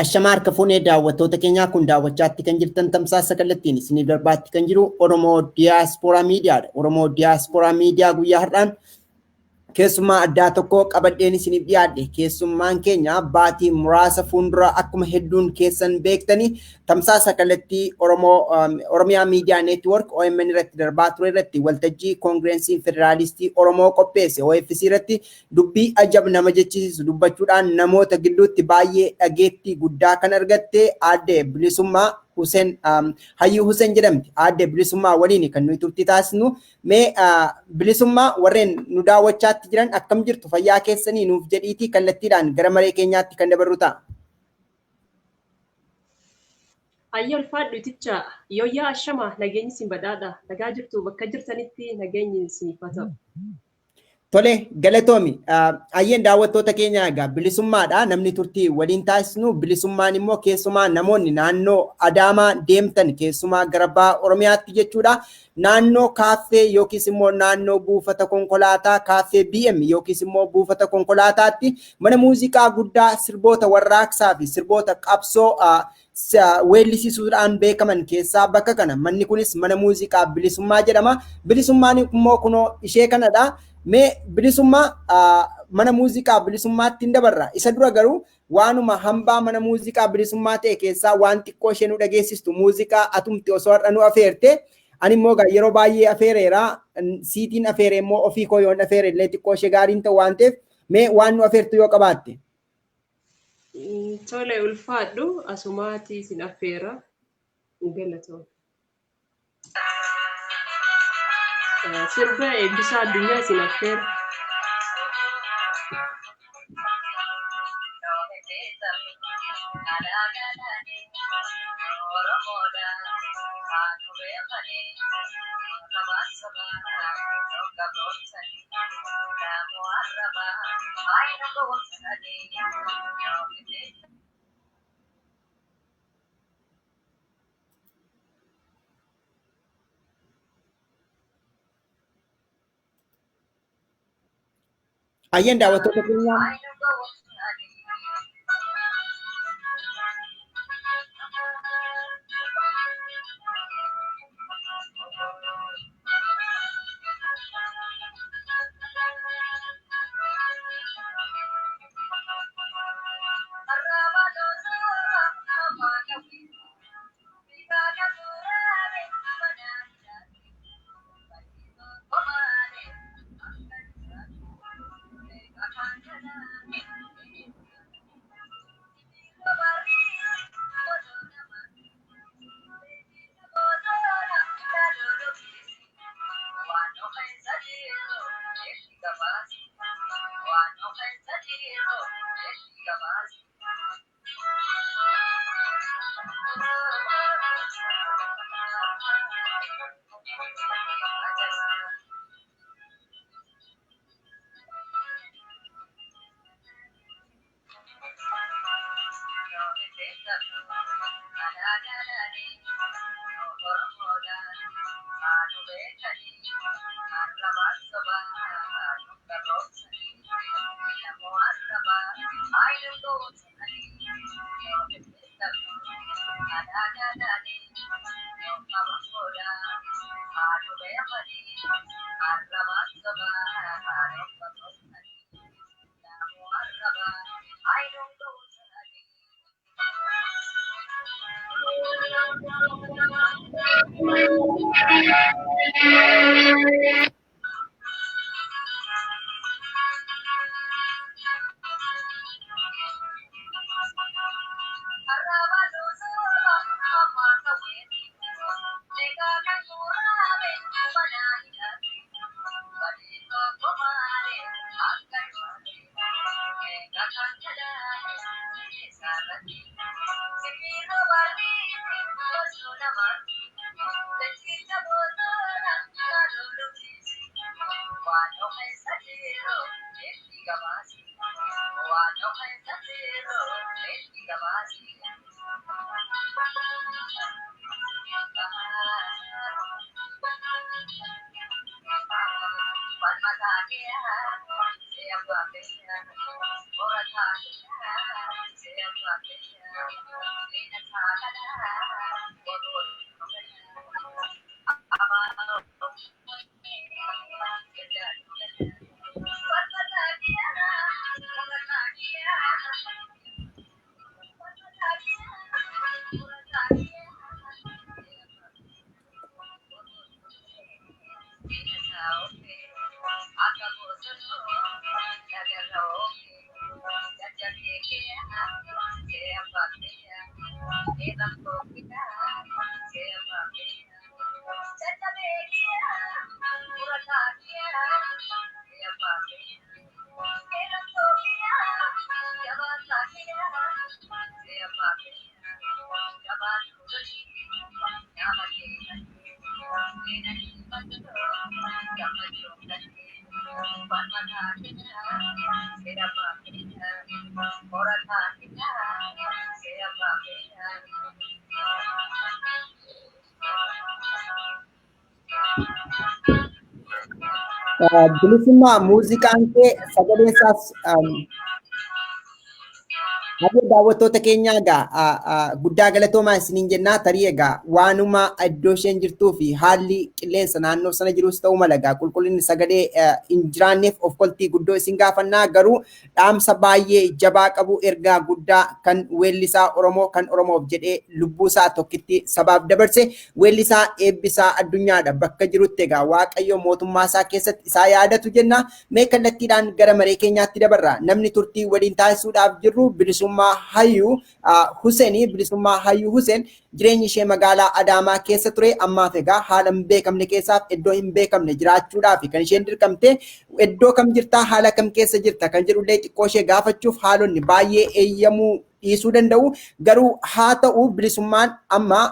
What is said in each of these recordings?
Ashamaar kafuunee daawwattoota keenyaa kun daawwachaatti kan jirtan tamsaasa kallattiin isinii darbaatti kan jiru Oromoo Diyaaspooraa Miidiyaadha. Oromoo Diyaaspooraa Miidiyaa guyyaa har'aan keessummaa addaa tokko qabadheen isiniif dhiyaadhe. Keessummaan keenya baatii muraasa fuuldura akkuma hedduun keessan beektanii tamsaasa kallattii Oromiyaa Miidiyaa Neetwork OMN irratti darbaa ture irratti waltajjii Koongireensii Federaalistii Oromoo qopheesse OFC irratti dubbii ajab nama jechisiisu dubbachuudhaan namoota gidduutti baay'ee dhageettii guddaa kan argatte aadde Bilisummaa Hayyuu Hussein jedhamti. Aadde Bilisummaa waliin kan nuyi turtii taasisnu. Mee Bilisummaa warreen nu daawwachaatti jiran akkam jirtu fayyaa keessanii nuuf jedhiitii kallattiidhaan gara maree keenyaatti kan dabarru ta'a. Ayyaa ulfaadhu iticha yooyyaa ashama nageenyi isin badhaadha. Nagaa jirtu bakka jirtanitti nageenyi isiniif haa ta'u. Tole galatoomi ayyeen daawwattoota keenya egaa bilisummaadha namni turtii waliin taasisnu bilisummaan immoo keessumaa namoonni naannoo Adaamaa deemtan keessumaa gara baha Oromiyaatti jechuudha naannoo kaaffee yookiis immoo naannoo buufata konkolaataa kaaffee BM yookiis immoo buufata konkolaataatti mana muuziqaa guddaa sirboota warraaqsaa fi sirboota qabsoo weellisisuudhaan beekaman keessaa bakka kana manni kunis mana muuziqaa bilisummaa jedhama bilisummaan immoo kunoo ishee kanadha. Mee bilisummaa mana muuziqaa bilisummaatti hin dabarra isa dura garuu waanuma hambaa mana muuziqaa bilisummaa ta'e keessaa waan xiqqoo ishee nu dhageessistu muuziqaa atumti osoo har'a nu afeerte ani immoo yeroo baay'ee afeereera siitiin afeere immoo ofii koo yoon afeere illee xiqqoo ishee gaariin ta'u waan ta'eef mee waan nu afeertu yoo qabaatte. Tole ulfaadhu asumaati isin afeera galatoon. Sirba eebbisaa addunyaa isin affeera. Ayyeen daawwattoota keenyaa Bilisummaa muuziqaan kee sagalee isaas Hayyuu daawwattoota keenyaa egaa guddaa galatoomaa isiniin jennaa tarii egaa waanuma iddoo isheen jirtuu fi haalli qilleensa naannoo sana jirus ta'uu mala egaa qulqullinni sagalee hin jiraanneef of koltii guddoo isin gaafannaa garuu dhaamsa baay'ee jabaa qabu ergaa guddaa kan weellisaa Oromoo kan Oromoof jedhee lubbuu isaa tokkitti sabaaf dabarse weellisaa Eebbisaa Addunyaadha bakka jirutti egaa Waaqayyo mootummaa isaa keessatti isaa yaadatu jenna mee kallattiidhaan gara maree keenyaatti dabarra namni turtii waliin taasisuudhaaf jirru bilisummaa Hayyuu Huseenii bilisummaa Hayyuu Huseen jireenyi ishee magaalaa Adaamaa keessa ture ammaaf egaa haala hin beekamne keessaaf iddoo hin beekamne jiraachuudhaaf kan isheen dirqamte iddoo kam jirtaa haala kam keessa jirta kan jedhullee xiqqoo ishee gaafachuuf haalonni baay'ee eeyyamuu dhiisuu danda'u garuu haa ta'u bilisummaan amma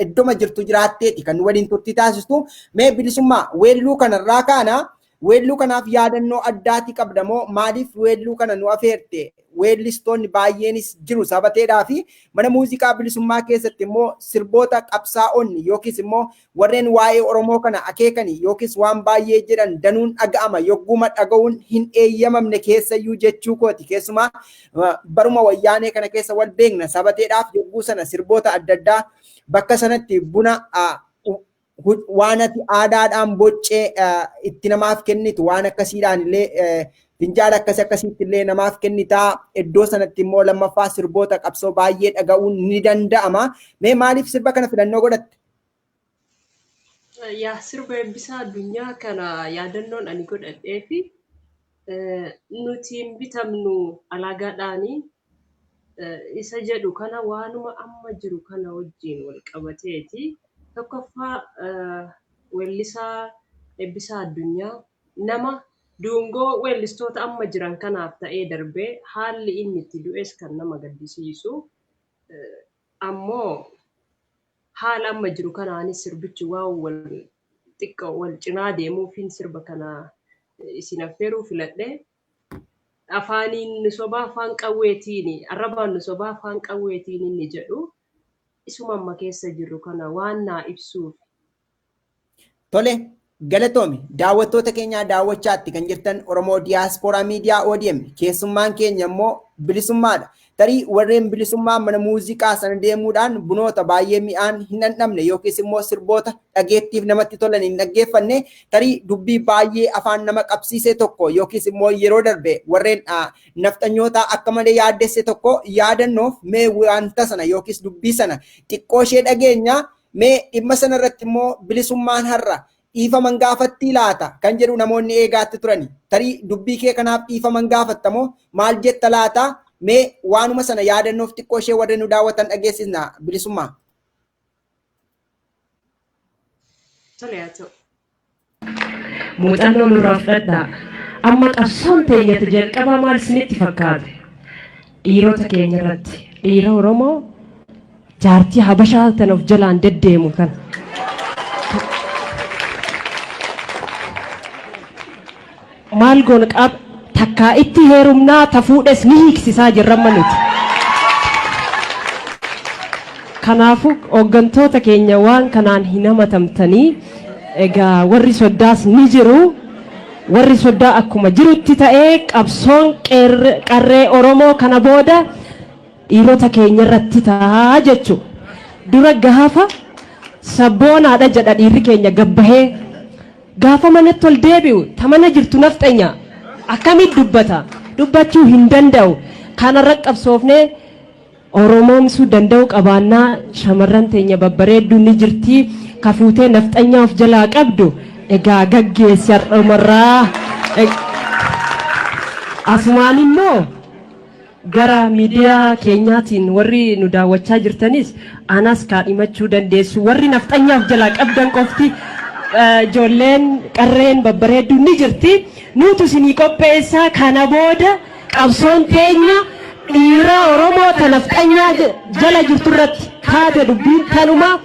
iddoma jirtu jiraatteeti kan waliin turtii taasistu mee bilisummaa weelluu kanarraa kaana weelluu kanaaf yaadannoo addaati qabda moo maaliif weelluu kana nu afeerte weellistoonni baay'eenis jiru sabateedhaa fi mana muuziqaa bilisummaa keessatti immoo sirboota qabsaa'onni yookiis immoo warreen waa'ee Oromoo kana akeekanii yookiis waan baay'ee jedhan danuun dhaga'ama yogguma dhaga'uun hin eeyyamamne keessayyuu jechuu kooti keessumaa baruma wayyaanee kana keessa wal beekna sabateedhaaf yogguu sana sirboota adda addaa bakka sanatti buna waan ati aadaadhaan boccee itti namaaf kennitu waan akkasiidhaan illee finjaala akkasiitti illee namaaf kennitaa iddoo sanatti immoo lammaffaa sirboota qabsoo baay'ee dhaga'uun ni danda'ama. Mee maaliif sirba kana filannoo godhatte? Yaa sirba Eebbisaa Addunyaa kana yaadannoon ani godhadhee fi nuti hin bitamnu alaagaadhaanii isa jedhu kana waanuma amma jiru kana wajjin wal qabateeti. Tokkoffaa weellisaa Eebbisaa Addunyaa nama dungoo weellistoota amma jiran kanaaf ta'ee darbee haalli inni itti du'es kan nama gaddisiisu ammoo haala amma jiru kanaanis sirbichi waan wal xiqqoo wal cinaa deemuufiin sirba kana isin affeeruu filadhe afaaniin sobaa afaan qawweetiin arrabaan sobaa afaan qawweetiin inni jedhu isuma amma keessa jirru kana waan naa ibsuuf. Tole galatoomi daawwattoota keenyaa daawwachaatti kan jirtan Oromoo Diiyaaspooraa Miidiyaa ODM keessummaan keenya immoo bilisummaadha. Tarii warreen bilisummaa mana muuziqaa sana deemuudhaan bunoota baay'ee mi'aan hin dhandhamne yookiis immoo sirboota dhageettiif namatti tolan hin dhaggeeffanne tarii dubbii baay'ee afaan nama qabsiise tokko yookiis immoo yeroo darbe warreen nafxanyoota akka malee yaaddesse tokko yaadannoof mee wanta sana yookiis dubbii sana xiqqoo ishee dhageenya mee dhimma sana irratti immoo bilisummaan har'a dhiifama gaafatti laata kan jedhu namoonni eegaatti turani tarii dubbii kee kanaaf dhiifama gaafattamoo maal jetta laata mee waanuma sana yaadannoof xiqqoo ishee warra nu daawwatan dhageessisna bilisummaa. Muuxannoo nurraa fudhadhaa amma qabsoon teenyatti jalqabaa maal isinitti fakkaate dhiirota keenya irratti dhiira Oromoo jaartii Habashaa tan of jalaan deddeemu kan maal goon qab takkaa itti heerumnaa tafuudhes ni hiiksisaa jirramma nuti. Kanaafuu hooggantoota keenya waan kanaan hin hamatamtanii egaa warri soddaas ni jiru. Warri soddaa akkuma jirutti ta'ee qabsoon qarree Oromoo kana booda dhiirota keenya irratti ta'a jechuudha. Dura gaafa sabboonaadha jedha dhiirri keenya gabbahee gaafa manatti ol deebi'u tamana jirtu nafxanya akkamitti dubbata dubbachuu hin danda'u kanarra qabsoofnee Oromoomsuu danda'u qabaannaa shamarran teenya babbareedduu ni jirti kafuutee nafxanyaa of jalaa qabdu egaa gaggeessi har'umarraa asumaan immoo gara miidiyaa keenyaatiin warri nu daawwachaa jirtanis anas kaadhimachuu dandeessu. Warri nafxanyaaf jalaa qabdan qofti ijoolleen qarreen babbareedduun ni jirti. Nutu isinii qopheessaa kana booda qabsoon teenya dhiira Oromoo ta nafxanyaa jala jirtu irratti kaate dubbiin tanumaa.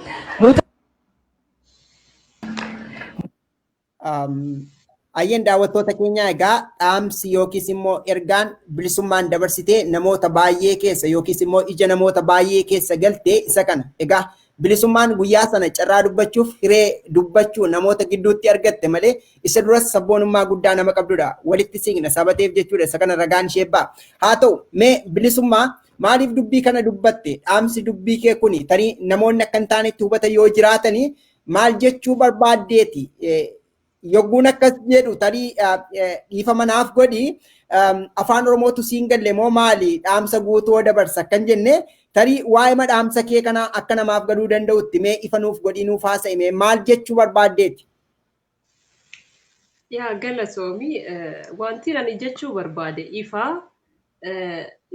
Ayyan daawwattoota keenya egaa dhaamsi yookiis immoo ergaan bilisummaan dabarsitee namoota baay'ee keessa yookiis immoo ija namoota baay'ee keessa galtee isa kana. Egaa bilisummaan guyyaa sana carraa dubbachuuf hiree dubbachuu namoota gidduutti argatte malee isa duras sabboonummaa guddaa nama qabdudha. Walitti siqna sabateef jechuudha. Isa kana ragaan ishee ba'a. Haa ta'u mee bilisummaa maaliif dubbii kana dubbatte? Dhaamsi dubbii kee kuni tarii namoonni akka hin taanetti hubatan yoo jiraatanii maal jechuu barbaaddeeti? Yogguun akkas jedhu tarii dhiifama naaf godhi afaan Oromootu siin galle moo maali dhaamsa guutuu dabarsa kan jenne tarii waa'ee dhaamsa kee kana akka namaaf galuu danda'utti mee ifa nuuf godhii nuuf haasa'ime maal jechuu barbaaddeeti? Yaa galatoomii wanti ani jechuu barbaade ifa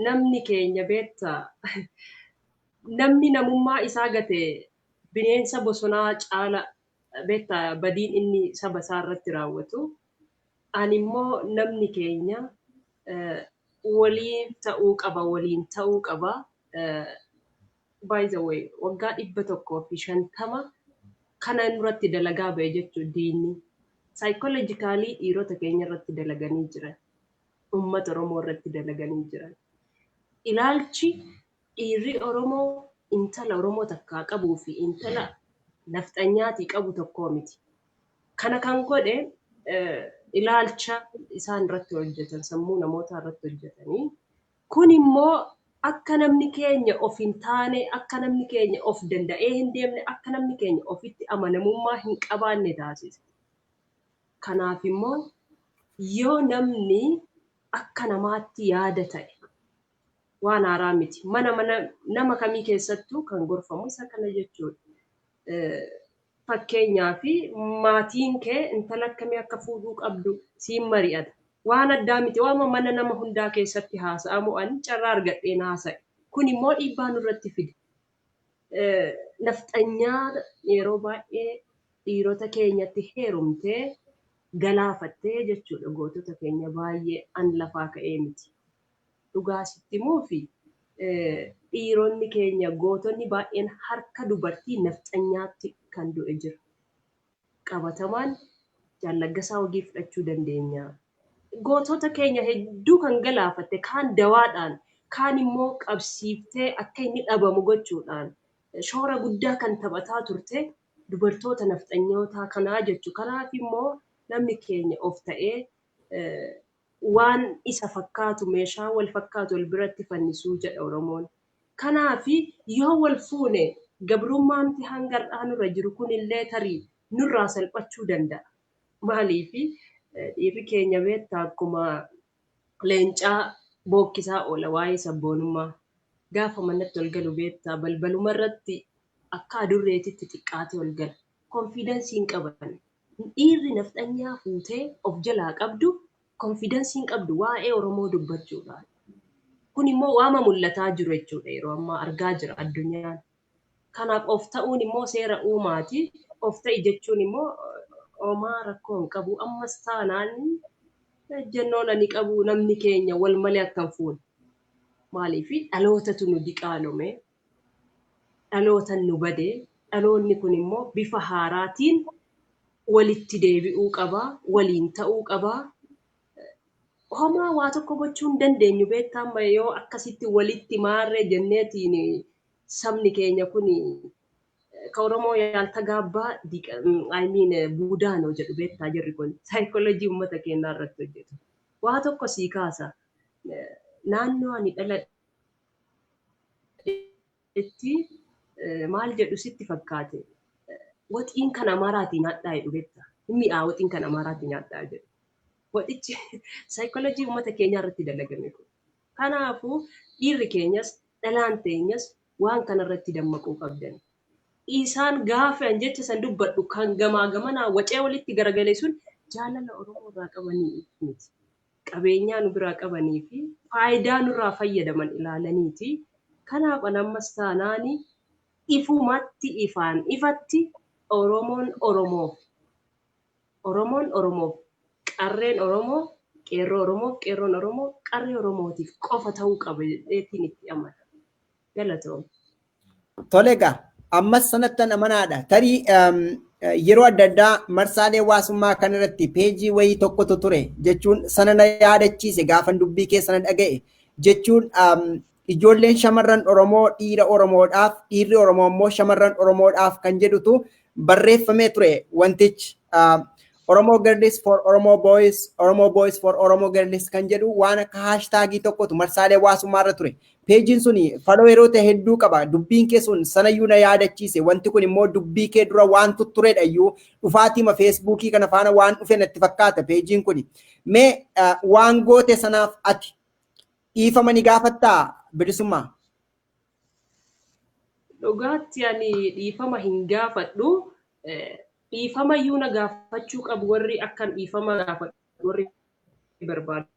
namni keenya beektaa namni namummaa isaa gate bineensa bosonaa caala beektaa badiin inni saba isaa irratti raawwatu. Ani immoo namni keenya waliin ta'uu qaba. By the way, waggaa 150 kana nurratti dalagaa ba'e jechuun diinni. Psychologically dhiirota keenya irratti dalaganii jiran. Uummata Oromoo irratti dalaganii jiran. Ilaalchi dhiirri Oromoo intala Oromoo takkaa qabuu fi intala nafxanyaatii qabu tokko miti. Kana kan godhe ilaalcha isaan irratti hojjetan sammuu namoota irratti hojjetanii. Kun immoo akka namni keenya of hin taane, akka namni keenya of danda'ee hin deemne, akka namni keenya ofitti amanamummaa hin qabaanne taasisa. Kanaaf immoo yoo namni akka namaatti yaada ta'e waan haaraa miti. Nama kamii keessattuu kan gorfamu isa kana jechuudha. Fakkeenyaa fi maatiin kee intala akkamii akka fuudhuu qabdu siin mari'ata. Waan addaa miti waan mana nama hundaa keessatti haasa'amu ani carraa argadheen haasa'e. Kun immoo dhiibbaa nurratti fide. Nafxanyaa yeroo baay'ee dhiirota keenyatti heerumtee galaafattee jechuudha gootota keenya baay'ee an lafaa ka'ee miti. Dhugaa sitti muufi dhiironni keenya gootonni baay'een harka dubartii nafxanyaatti kan du'e jira. Qabatamaan Jaalaggasaa hogii fudhachuu dandeenya. Gootota keenya hedduu kan galaafatte kaan dawaadhaan kaan immoo qabsiiftee akka inni dhabamu gochuudhaan shoora guddaa kan taphataa turte dubartoota nafxanyootaa kanaa jechuudha. Kanaaf immoo namni keenya of ta'ee waan isa fakkaatu meeshaa wal fakkaatu wal biratti fannisuu jedha Oromoon. Kanaaf yoo wal fuune gabrummaanti hangar'aa nurra jiru kunillee tarii nurraa salphachuu danda'a. Maaliif dhiirri keenya beektaa akkuma leencaa bookkisaa oola waa'ee sabboonummaa. Gaafa manatti ol galu beektaa balbaluma irratti akka adurreetitti xiqqaatee ol gala. Konfiidansiin qaban. Dhiirri nafxanyaa fuutee of jalaa qabdu konfiidansiin qabdu waa'ee Oromoo dubbachuudhaan. Kun immoo waama mul'ataa jiru jechuudha yeroo ammaa argaa jira addunyaan. Kanaaf of ta'uun immoo seera uumaati. Of ta'i jechuun immoo homaa rakkoo hin qabu. Ammas taanaan jennoon ani qabu namni keenya wal malee akka hin fuune. Maaliif dhalootatu nu diqaalome, dhalootan nu bade, dhaloonni kun immoo bifa haaraatiin walitti deebi'uu qaba, waliin ta'uu qaba. Homaa waa tokko gochuu hin dandeenyu beektaa yoo akkasitti walitti maarree jenneetiin sabni keenya kun ka Oromoo yaalta gaabbaa buudaanoo jedhu beektaa jirri kun saayikoolojii uummata keenyaa irratti hojjetu. Waa tokko sii kaasa naannoo ani dhaladhetti maal jedhu sitti fakkaate waxiin kan Amaaraatiin hadhaa jedhu beektaa mi'aa waxiin kan Amaaraatiin hadhaa jedhu. Waxichi saayikoolojii uummata keenyaa irratti dalagame kun. Kanaafuu dhiirri keenyas dhalaan teenyas waan kanarratti dammaquu qabdan. Isaan gaafa jecha san dubbadhu kan gamaa gamanaa wacee walitti garagalee sun jaalala Oromoo irraa qabanii miti. qabeenyaa nu biraa qabanii fi faayidaa nurraa fayyadaman ilaalaniiti. Kanaaf ammas taanaani ifumatti ifaan ifatti Oromoon Oromoof, Oromoon Oromoof, qarreen Oromoo, qeerroo Oromoof, qeerroon Oromoo, qarree Oromootiif qofa ta'uu qaba jedheetiin itti amana. Galatoom. Tole egaa ammas sanattan amanaadha. Tarii yeroo adda addaa marsaalee hawaasummaa kanarratti peejii wayii tokkotu ture jechuun sana na yaadachiise gaafan dubbii keessa na dhaga'e jechuun ijoolleen shamarran Oromoo dhiira Oromoodhaaf dhiirri Oromoo immoo shamarran Oromoodhaaf kan jedhutu barreeffamee ture wantichi Oromo Girls for Oromo Boys for Oromo Girls kan jedhu waan akka haashtaagii tokkotu marsaalee hawaasummaa irra ture. Peejiin suni followeroota hedduu qaba. Dubbiin kee sun sanayyuu na yaadachiise. Wanti kun immoo dubbii kee dura waan tutturedha iyyuu dhufaatima Feesbuukii kana faana waan dhufe natti fakkaata peejiin kun. Mee waan goote sanaaf ati dhiifama ni gaafattaa Bilisummaa? Dhugaatti ani dhiifama hin gaafadhu. Dhiifama iyyuu na gaafachuu qabu warri akkan dhiifama gaafadhu warri barbaadu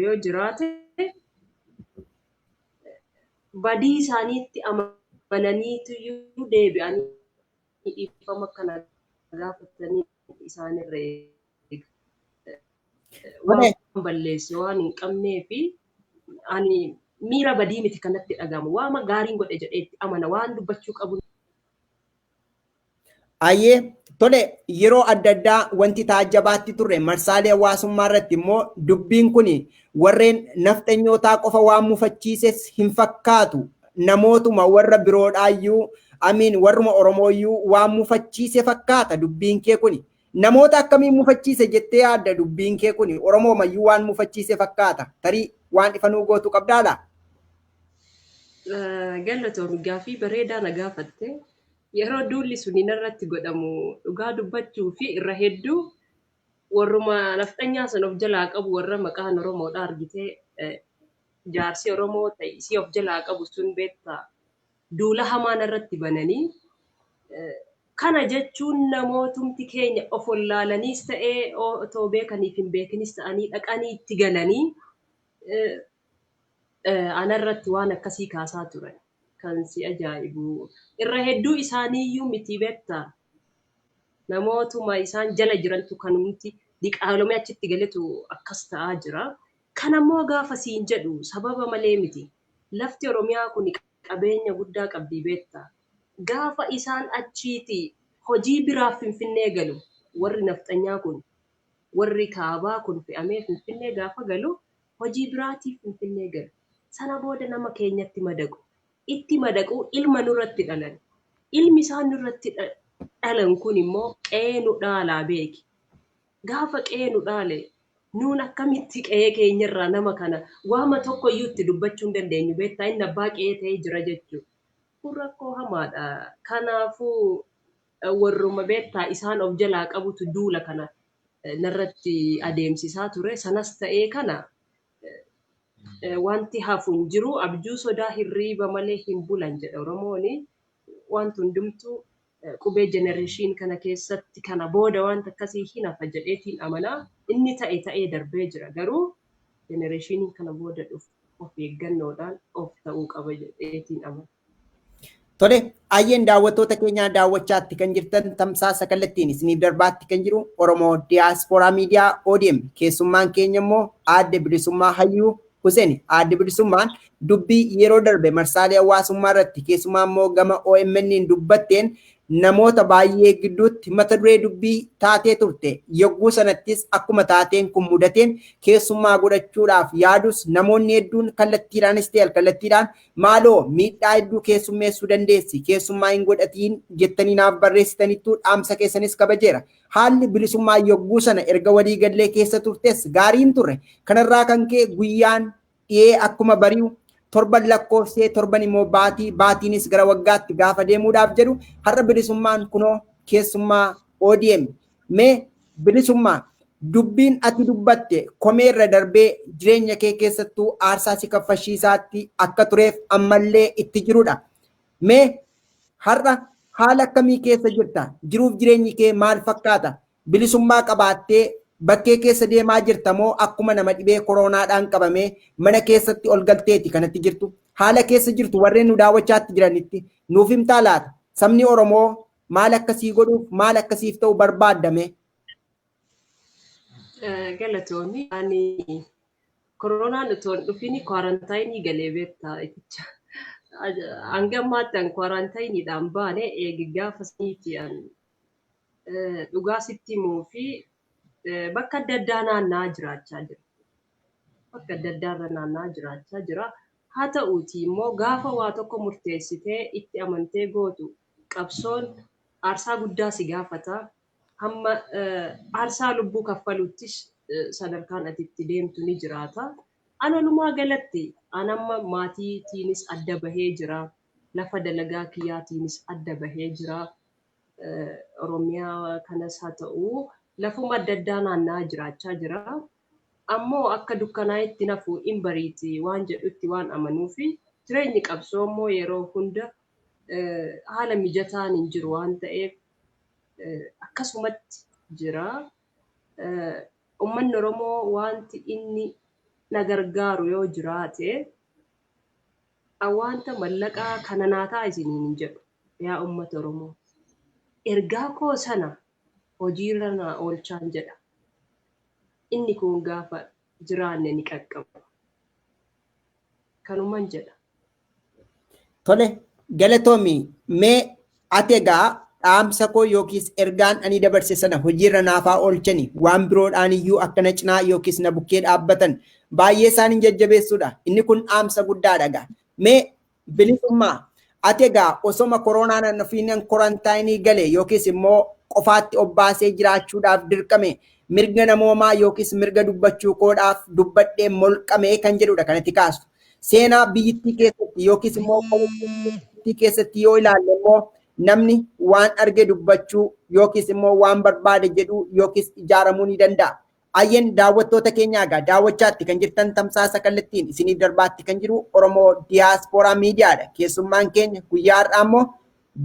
yoo jiraate badii isaaniitti amananiitu iyyuu deebi'anii dhiifama kana gaafatanii isaanirra waan balleesse waan hin qabnee fi ani miira badii miti kanatti dhagamu waama gaariin godhe jedheetti amana waan dubbachuu qabu. Ayyee tole yeroo adda addaa wanti taajjabaatti turre marsaalee hawaasummaa irratti immoo dubbiin kun warreen nafxanyootaa qofa waan mufachiises hin fakkaatu namootuma warra biroodhaayyuu warruma Oromooyyuu waan mufachiise fakkaata dubbiin kee kun namoota akkamiin mufachiise jettee yaadda dubbiin kee kun Oromoomayyuu waan mufachiise fakkaata tarii waan ifanuu gootu qabdaadha. Galatoom gaaffii bareedaa na gaafatte. Yeroo duulli suni irratti godhamu dhugaa dubbachuu fi irra hedduu warruma nafxanyaa san of jalaa qabu warra maqaan Oromoodhaa argitee jaarsi Oromoo ta'isii of jalaa qabu sun beektaa duula hamaan irratti bananii kana jechuun namootumti keenya of wallaalaniis ta'ee otoo beekaniif hin beekinis ta'anii dhaqanii itti galanii anarratti waan akkasii kaasaa turan. Kan si ajaa'ibu irra hedduu isaaniiyyuu miti beektaa namootuma isaan jala jirantu kanumti diqaalomee achitti galetu akkas ta'aa jira. Kanammoo gaafa siin jedhu sababa malee miti lafti Oromiyaa kun qabeenya guddaa qabdi beektaa gaafa isaan achiiti hojii biraaf Finfinnee galu warri nafxanyaa kun warri kaabaa kun fe'amee Finfinnee gaafa galu hojii biraatiif Finfinnee galu sana booda nama keenyatti madaqu. Itti madaquu ilma nurratti dhalan. Ilmi isaan nurratti dhalan kun immoo qe'ee nu dhaalaa beeki. Gaafa qe'ee nu dhaale nuun akkamitti qe'ee keenyarraa nama kana waama tokko iyyuu itti dubbachuu hin dandeenyu beektaa inni abbaa qe'ee ta'ee jira jechuudha. Kun rakkoo hamaadha. Kanaafuu warruma beektaa isaan of jalaa qabutu duula kana narratti adeemsisaa ture. Sanas ta'ee kana wanti hafuun jiru abjuu sodaa hirriiba malee hin bulan jedha Oromooni. Wanti hundumtuu qubee jenereeshinii kana keessatti kana booda wanta akkasii hin hafa jedheetiin amanaa. Inni ta'ee darbee jira garuu jenereeshinii kana booda dhufu of eeggannoodhaan of ta'uu qaba jedheetiin amana. Tole ayyeen daawwattoota keenyaa daawwachaatti kan jirtan tamsaasa kallattiin isiniif darbaatti kan jiru Oromoo Diyaaspooraa Miidiyaa ODM keessummaan keenya immoo Aadde Bilisummaa Hayyuu Hussein Aadde Bilisummaan dubbii yeroo darbe marsaalee hawaasummaa irratti keessumaa immoo gama OMN dubbatteen namoota baay'ee gidduutti mata duree dubbii taatee turte yogguu sanattis akkuma taateen kun mudateen keessummaa godhachuudhaaf yaadus namoonni hedduun kallattiidhaanis ta'e alkallattiidhaan maaloo miidhaa hedduu keessummeessuu dandeessi keessummaa hin godhatiin jettanii naaf barreessitaniittuu dhaamsa keessanis kabajeera. Haalli bilisummaa yogguu sana erga walii gallee keessa turtes gaariin turre kanarraa kan ka'e guyyaan dhiyee akkuma bari'u torban lakkoofsee torban immoo baatiinis gara waggaatti gaafa deemuudhaaf jedhu har'a bilisummaan kunoo keessummaa ODM mee bilisummaa dubbiin ati dubbatte komeerra darbee jireenya kee keessattuu aarsaa si kaffashiisaatti akka tureef ammallee itti jirudha. Mee har'a haala akkamii keessa jirta? Jiruuf jireenyi kee maal fakkaata? Bilisummaa qabaattee bakkee keessa deemaa jirtamoo akkuma nama dhibee koronaadhaan qabamee mana keessatti ol galteeti kanatti jirtu haala keessa jirtu warreen nu daawwachaatti jiranitti nuuf himtaa laata sabni Oromoo maal akkasii godhuuf maal akkasiif ta'u barbaaddame? Galatoonni ani koronaan utuu hin dhufin kwarantaayinii galee beektaa iticha. Hangammaatti kwarantaayiniidhaan baane eegi gaafa saniiti dhugaa sitti himuu fi bakka adda addaa naanna'aa jiraachaa jira. Bakka adda addaarra naanna'aa jiraachaa jira. Haa ta'uuti immoo gaafa waa tokko murteessitee itti amantee gootu qabsoon aarsaa guddaa si gaafata. Hamma aarsaa lubbuu kaffaluuttis sadarkaan ati itti deemtu ni jiraata. Analumaa galatti anamma maatiitiinis adda bahee jira. Lafa dalagaa kiyyaatiinis adda bahee jira. Oromiyaa kanas haa ta'u lafuma adda addaa naanna'aa jiraachaa jira. Ammoo akka dukkanaa'etti nafu hin bariiti waan jedhutti waan amanuufi jireenyi qabsoo immoo yeroo hunda haala mijataan hin jiru waan ta'eef akkasumatti jira. Uummanni Oromoo wanti inni na gargaaru yoo jiraate wanta mallaqaa kana naataa isiniin hin jedhu yaa uummata Oromoo. Ergaa koo sana hojiirra na oolchaan jedha. Inni kun gaafa jiraanne ni qaqqaba. Kanumaan jedha. Tole galatoomi mee ati egaa dhaamsa koo yookiis ergaan ani dabarse sana hojiirra naafaa oolchani waan biroodhaan iyyuu akkana cinaa yookiis na bukkee dhaabbatan baay'ee isaan hin jajjabeessuudha. Inni kun dhaamsa guddaadha egaa. Mee bilisummaa ati egaa osoma koronaan ofiin korantaayinii gale yookiis immoo qofaatti obbaasee jiraachuudhaaf dirqame mirga namoomaa yookiis mirga dubbachuu koodhaaf dubbadhee molqamee kan jedhudha kanatti kaastu. Seenaa biyyittii keessatti yookiis immoo biyyittii keessatti yoo ilaalle immoo namni waan arge dubbachuu yookiis immoo waan barbaade jedhu yookiis ijaaramuu ni danda'a. Ayyeen daawwattoota keenyaa egaa daawwachaatti kan jirtan tamsaasa kallattiin isiniif darbaatti kan jiru Oromoo Diyaaspooraa Miidiyaadha. Keessummaan keenya guyyaa har'aa immoo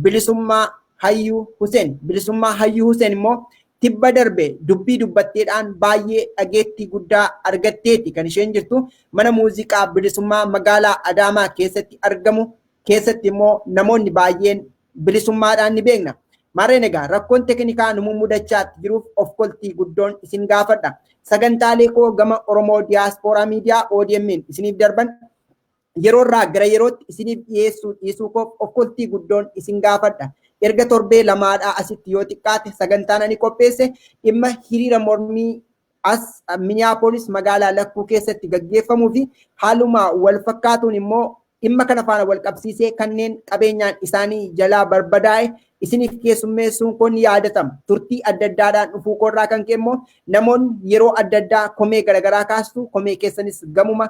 Bilisummaa Hayyuu Huseen. Bilisummaa Hayyuu Huseen immoo tibba darbe dubbii dubbatteedhaan baay'ee dhageettii guddaa argatteeti kan isheen jirtu mana muuziqaa Bilisummaa magaalaa Adaamaa keessatti argamu keessatti immoo namoonni baay'een bilisummaadhaan ni beekna. Maarreen egaa rakkoon teknikaa nu mudachaatti jiruuf of koltii guddoon isin gaafadha. Sagantaalee koo gama Oromoo Diyaaspooraa Miidiyaa ODM'n isiniif darban yeroo irraa gara yerootti isiniif dhiyeessuu koof of koltii guddoon isin gaafadha. Erga torbee lamaadhaa asitti yoo xiqqaate sagantaan ani qopheesse dhimma hiriira mormii as Minneapolis magaalaa Lakkuu keessatti gaggeeffamuu fi haaluma wal fakkaatuun immoo dhimma kana faana wal qabsiisee kanneen qabeenyaan isaanii jalaa barbadaa'e isiniif keessummeessuun kun ni yaadatama. Turtii adda addaadhaan dhufuu koorraa kan ka'e immoo namoonni yeroo adda addaa komee garaagaraa kaastu komee keessanis gamuma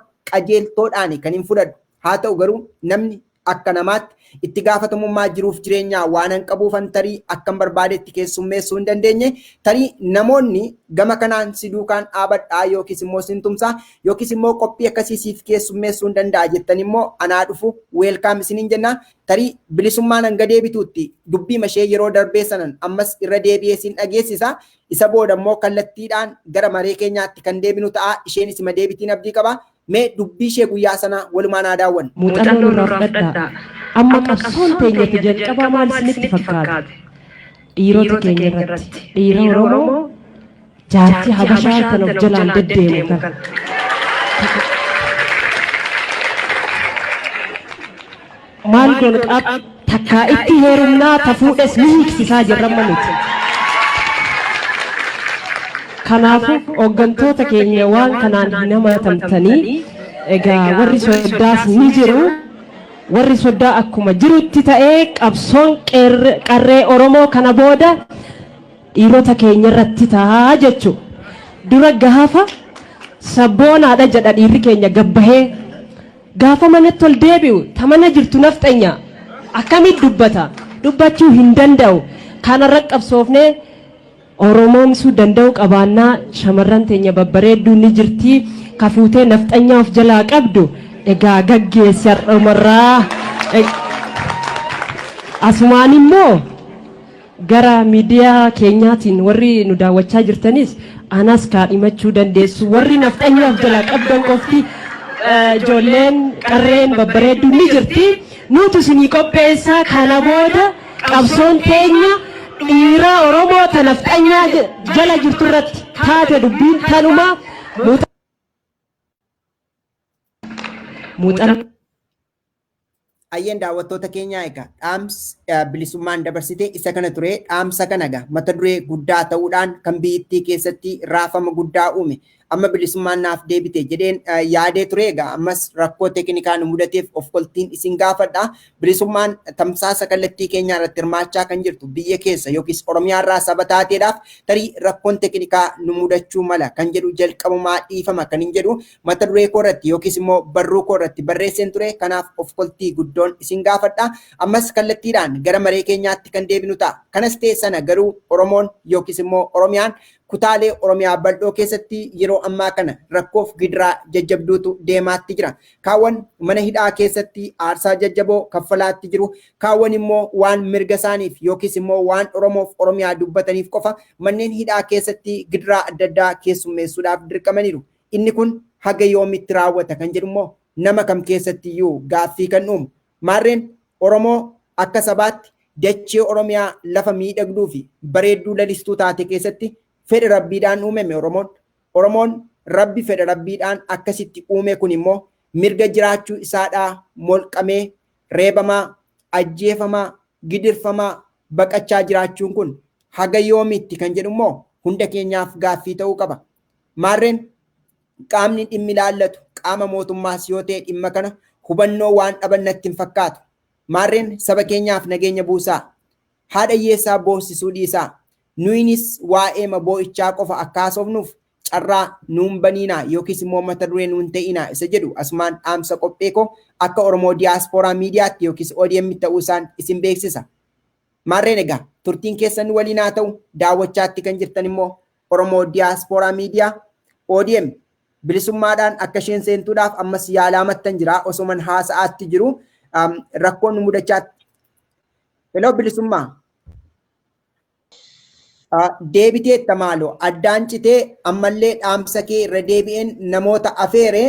qajeeltoodhaan kan hin fudhadhu. Haa ta'u garuu namni akka namaatti itti gaafatamummaa jiruuf jireenyaa waan hin qabuufan tarii akkan barbaadetti keessummeessuu hin dandeenye tarii namoonni gama kanaan si duukaan dhaabadhaa yookiis immoo sin tumsaa yookiis immoo qophii akkasiisiif keessummeessuu hin danda'a jettan immoo anaa dhufu weelkaam isiniin jenna tarii bilisummaan hanga deebituutti dubbii mashee yeroo darbee sanan ammas irra deebi'ee sin dhageessisa isa booda immoo kallattiidhaan gara maree keenyaatti kan deebinu ta'a isheen isima deebitiin abdii qaba. Mee dubbii ishee guyyaa sana walumaan haa daawwannu. Muuxannoo irraa fudhadhaa. Amma qabsoon teenyatti jalqabaa maal isinitti fakkaata? Dhiirota keenya irratti dhiira Oromoo jaartii Habashaa kan of jalaan deddeemu kan. Maal goon takkaa itti heerumnaa tafuudhes ni hiiksisaa jirra maluuti. Kanaafuu hooggantoota keenya waan kanaan hin hamatamtanii egaa warri soddaas ni jiru. Warri soddaa akkuma jirutti ta'ee qabsoon qarree Oromoo kana booda dhiirota keenya irratti ta'a jechuudha. Dura gaafa sabboonaadha jedha dhiirri keenya gabbahee gaafa manatti ol deebi'u tamana jirtu nafxanya akkamitti dubbata dubbachuu hin danda'u kanarra qabsoofnee Oromoomsuu danda'u qabaannaa shamarran teenya babbareedduu ni jirti kafuutee nafxanyaa of jalaa qabdu egaa gaggeessi har'umarraa asumaan immoo gara miidiyaa keenyaatiin warri nu daawwachaa jirtanis anas kaadhimachuu dandeessu. Warri nafxanyaaf jalaa qabdan qofti ijoolleen qarreen babbareedduu ni jirti. Nuti isinii qopheessaa kana booda qabsoon teenya dhiira Oromoo ta nafxanyaa jala jirtu irratti taate dubbiin tanuma muuxannoo. Ayyeen daawwattoota keenyaa egaa dhaamsa bilisummaan dabarsite isa kana ture. Dhaamsa kana egaa mata duree guddaa ta'uudhaan kan biyyattii keessatti raafama guddaa uume amma bilisummaan naaf deebite jedheen yaadee ture. Egaa ammas rakkoo teeknikaa nu mudateef of koltiin isin gaafadha. Bilisummaan tamsaasa kallattii keenyaa irratti hirmaachaa kan jirtu biyya keessa yookiis Oromiyaa irraa saba taateedhaaf tarii rakkoon teeknikaa nu mudachuu mala kan jedhu jalqabumaa dhiifama kan hin jedhu mata duree koo irratti yookiis immoo barruu koo irratti barreesseen ture. Kanaaf of koltii guddoon isin gaafadha. Ammas kallattiidhaan gara maree keenyaatti kan deebinu ta'a. Kanas ta'e sana garuu Oromoon yookiis immoo Oromiyaan kutaalee Oromiyaa bal'oo keessatti yeroo ammaa kana rakkoof gidiraa jajjabduutu deemaatti jira. Kaawwan mana hidhaa keessatti aarsaa jajjaboo kaffalaatti jiru. Kaawwan immoo waan mirga isaaniif yookiis immoo waan Oromoof Oromiyaa dubbataniif qofa manneen hidhaa keessatti gidiraa adda addaa keessummeessuudhaaf dirqamaniiru. Inni kun haga yoomitti raawwata kan jedhu immoo nama kam keessatti iyyuu gaaffii kan uumu. Maarreen Oromoo akka sabaatti dachee Oromiyaa lafa miidhagduu fi bareedduu lalistuu taate keessatti fedha rabbiidhaan uumame Oromoon rabbi fedha rabbiidhaan akkasitti uume kun immoo mirga jiraachuu isaadhaa molqamee reebamaa, ajjeefamaa, gidirfamaa, baqachaa jiraachuun kun haga yoomitti kan jedhu immoo hunda keenyaaf gaaffii ta'uu qaba. Maarreen qaamni dhimmi ilaallatu qaama mootummaas yoo ta'e dhimma kana hubannoo waan dhaban natti hin fakkaatu. Maarreen saba keenyaaf nageenya buusaa, haadha hiyyeessaa boosisuu dhiisaa. Nuyinis waa'ee boo'ichaa qofa akka haasofnuuf carraa nuun baniinaa yookiis immoo mata duree nuun ta'inaa isa jedhu asumaan dhaamsa qophee koo akka Oromoo Diyaaspooraa Miidiyaatti yookiis ODM ta'uu isaan isin beeksisa. Maarreen egaa turtiin keessan waliin haa ta'u daawwachaatti kan jirtan immoo Oromoo Diyaaspooraa Miidiyaa ODM bilisummaadhaan akka isheen seentuudhaaf ammas yaalaa mattan jira osoman haasa'aatti jiru rakkoon nu mudachaatti. Heloo bilisummaa. Deebitee tamaaloo addaan citee ammallee dhaamsa kee irra deebi'een namoota afeere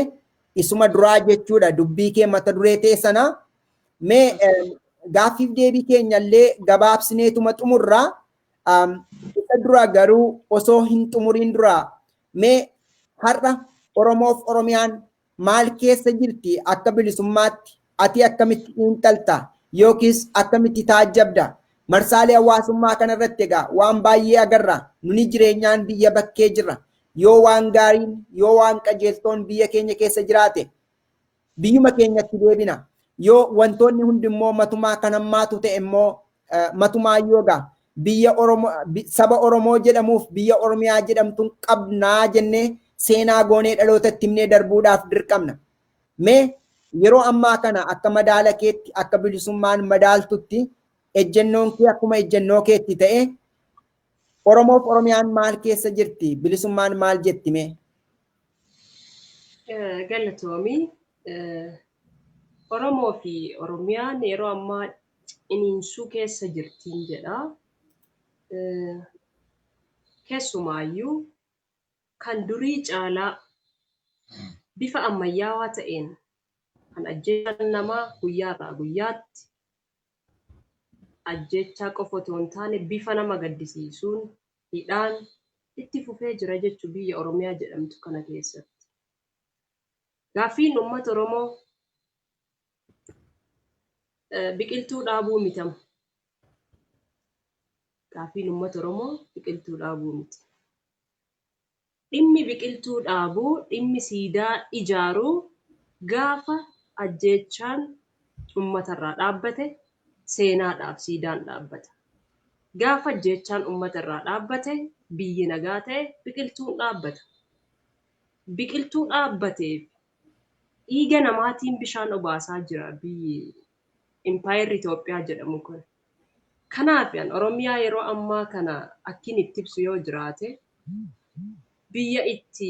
isuma duraa jechuudha dubbii kee mata duree ta'e sana mee gaaffiif deebii keenyallee gabaabsineetuma xumurraa isa dura garuu osoo hin xumuriin duraa mee har'a Oromoof Oromiyaan maal keessa jirti akka bilisummaatti ati akkamitti xiinxalta yookiis akkamitti taajjabda? Marsaalee hawaasummaa kanarratti egaa waan baay'ee agarra. Nuni jireenyaan biyya bakkee jirra. Yoo waan gaariin yoo waan qajeeltoon biyya keenya keessa jiraate biyyuma keenyatti deebina. Yoo wantoonni hundi immoo matumaa kan hammaatu ta'e immoo matumaa yoogaa biyya Oromoo saba Oromoo jedhamuuf biyya Oromiyaa jedhamtuun qabnaa jennee seenaa goonee dhalootatti himnee darbuudhaaf dirqamna. Mee yeroo ammaa kana akka madaala keetti akka bilisummaan madaaltutti ejjennoon kee akkuma ejjennoo keetti ta'e Oromoof Oromiyaan maal keessa jirti? Bilisummaan maal jetti mee? Galatoomii Oromoo fi Oromiyaan yeroo ammaa ciniinsuu keessa jirtiin jedha. Keessumaayyuu kan durii caalaa bifa ammayyaawaa ta'een kan ajjeechaan namaa guyyaarraa guyyaatti ajjechaa qofa otoo hin taane bifa nama gaddisiisuun hidhaan itti fufee jira jechuu biyya Oromiyaa jedhamtu kana keessatti. Gaaffiin uummata Oromoo biqiltuu dhaabuu mitama. Gaaffiin uummata Oromoo biqiltuu dhaabuu miti. Dhimmi biqiltuu dhaabuu, dhimmi siidaa ijaaruu gaafa ajjechaan uummatarraa dhaabbate seenaadhaaf siidaan dhaabbata. Gaafa ajjechaan uummatarraa dhaabbate biyyi nagaa ta'e biqiltuun dhaabbata. Biqiltuu dhaabbateef dhiiga namaatiin bishaan obaasaa jira biyyi Impaayerri Itoophiyaa jedhamu kun. Kanaaf Oromiyaa yeroo ammaa kana akkin itti ibsu yoo jiraate biyya itti